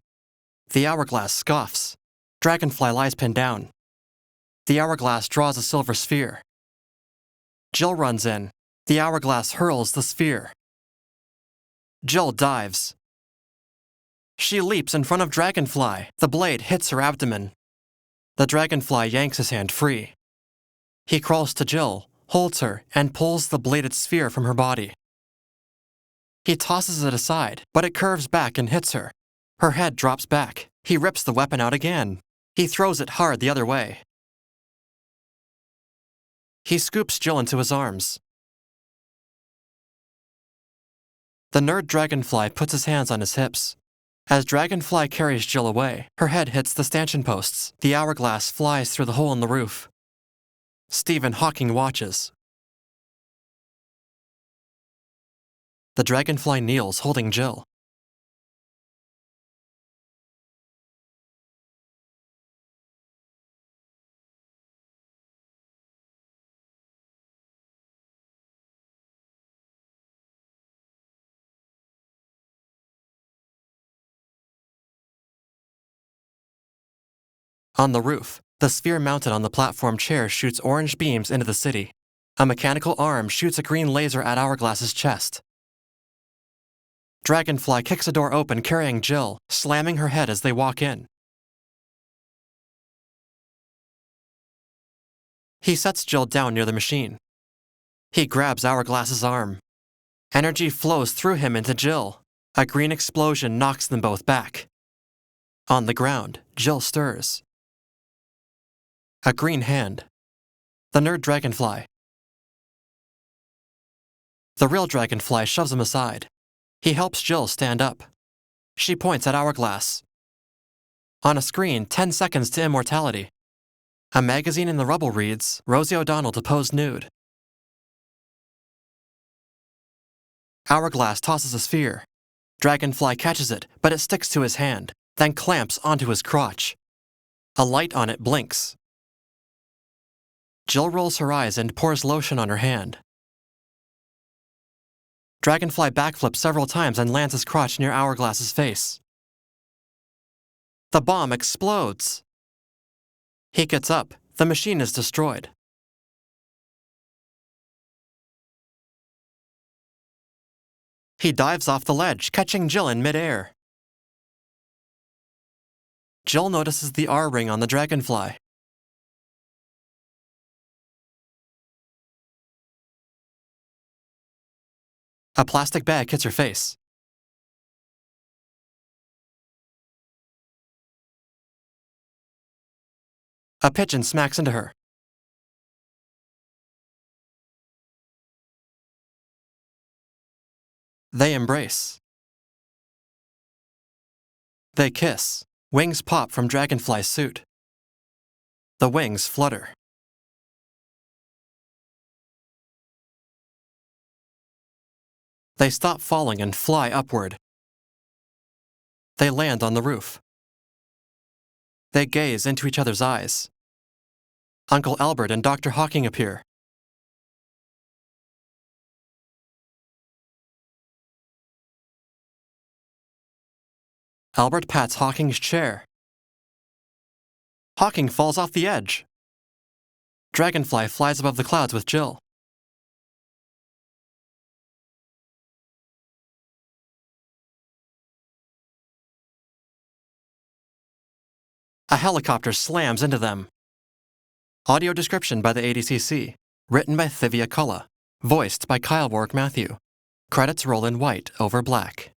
The Hourglass scoffs. Dragonfly lies pinned down. The Hourglass draws a silver sphere. Jill runs in. The Hourglass hurls the sphere. Jill dives. She leaps in front of Dragonfly. The blade hits her abdomen. The Dragonfly yanks his hand free. He crawls to Jill, holds her, and pulls the bladed sphere from her body. He tosses it aside, but it curves back and hits her. Her head drops back. He rips the weapon out again. He throws it hard the other way. He scoops Jill into his arms. The nerd Dragonfly puts his hands on his hips. As Dragonfly carries Jill away, her head hits the stanchion posts. The Hourglass flies through the hole in the roof. Stephen Hawking watches. The Dragonfly kneels, holding Jill. On the roof, the sphere mounted on the platform chair shoots orange beams into the city. A mechanical arm shoots a green laser at Hourglass's chest. Dragonfly kicks a door open, carrying Jill, slamming her head as they walk in. He sets Jill down near the machine. He grabs Hourglass's arm. Energy flows through him into Jill. A green explosion knocks them both back. On the ground, Jill stirs. A green hand. The nerd Dragonfly. The real Dragonfly shoves him aside. He helps Jill stand up. She points at Hourglass. On a screen, 10 seconds to immortality. A magazine in the rubble reads, Rosie O'Donnell to pose nude. Hourglass tosses a sphere. Dragonfly catches it, but it sticks to his hand, then clamps onto his crotch. A light on it blinks. Jill rolls her eyes and pours lotion on her hand. Dragonfly backflips several times and lands his crotch near Hourglass's face. The bomb explodes. He gets up. The machine is destroyed. He dives off the ledge, catching Jill in midair. Jill notices the R ring on the dragonfly. A plastic bag hits her face. A pigeon smacks into her. They embrace. They kiss. Wings pop from Dragonfly's suit. The wings flutter. They stop falling and fly upward. They land on the roof. They gaze into each other's eyes. Uncle Albert and Dr. Hawking appear. Albert pats Hawking's chair. Hawking falls off the edge. Dragonfly flies above the clouds with Jill. A helicopter slams into them. Audio description by the ADCC. Written by Thivia Culla. Voiced by Kyle Warwick-Mathieu. Credits roll in white over black.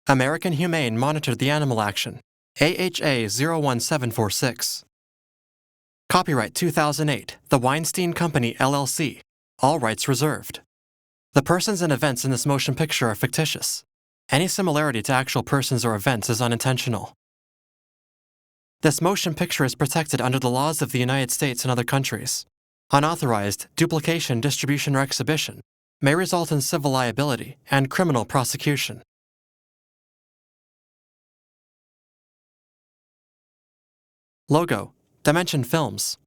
American Humane monitored the animal action. AHA 01746. Copyright 2008, The Weinstein Company, LLC. All rights reserved. The persons and events in this motion picture are fictitious. Any similarity to actual persons or events is unintentional. This motion picture is protected under the laws of the United States and other countries. Unauthorized duplication, distribution, or exhibition may result in civil liability and criminal prosecution. Logo: Dimension Films.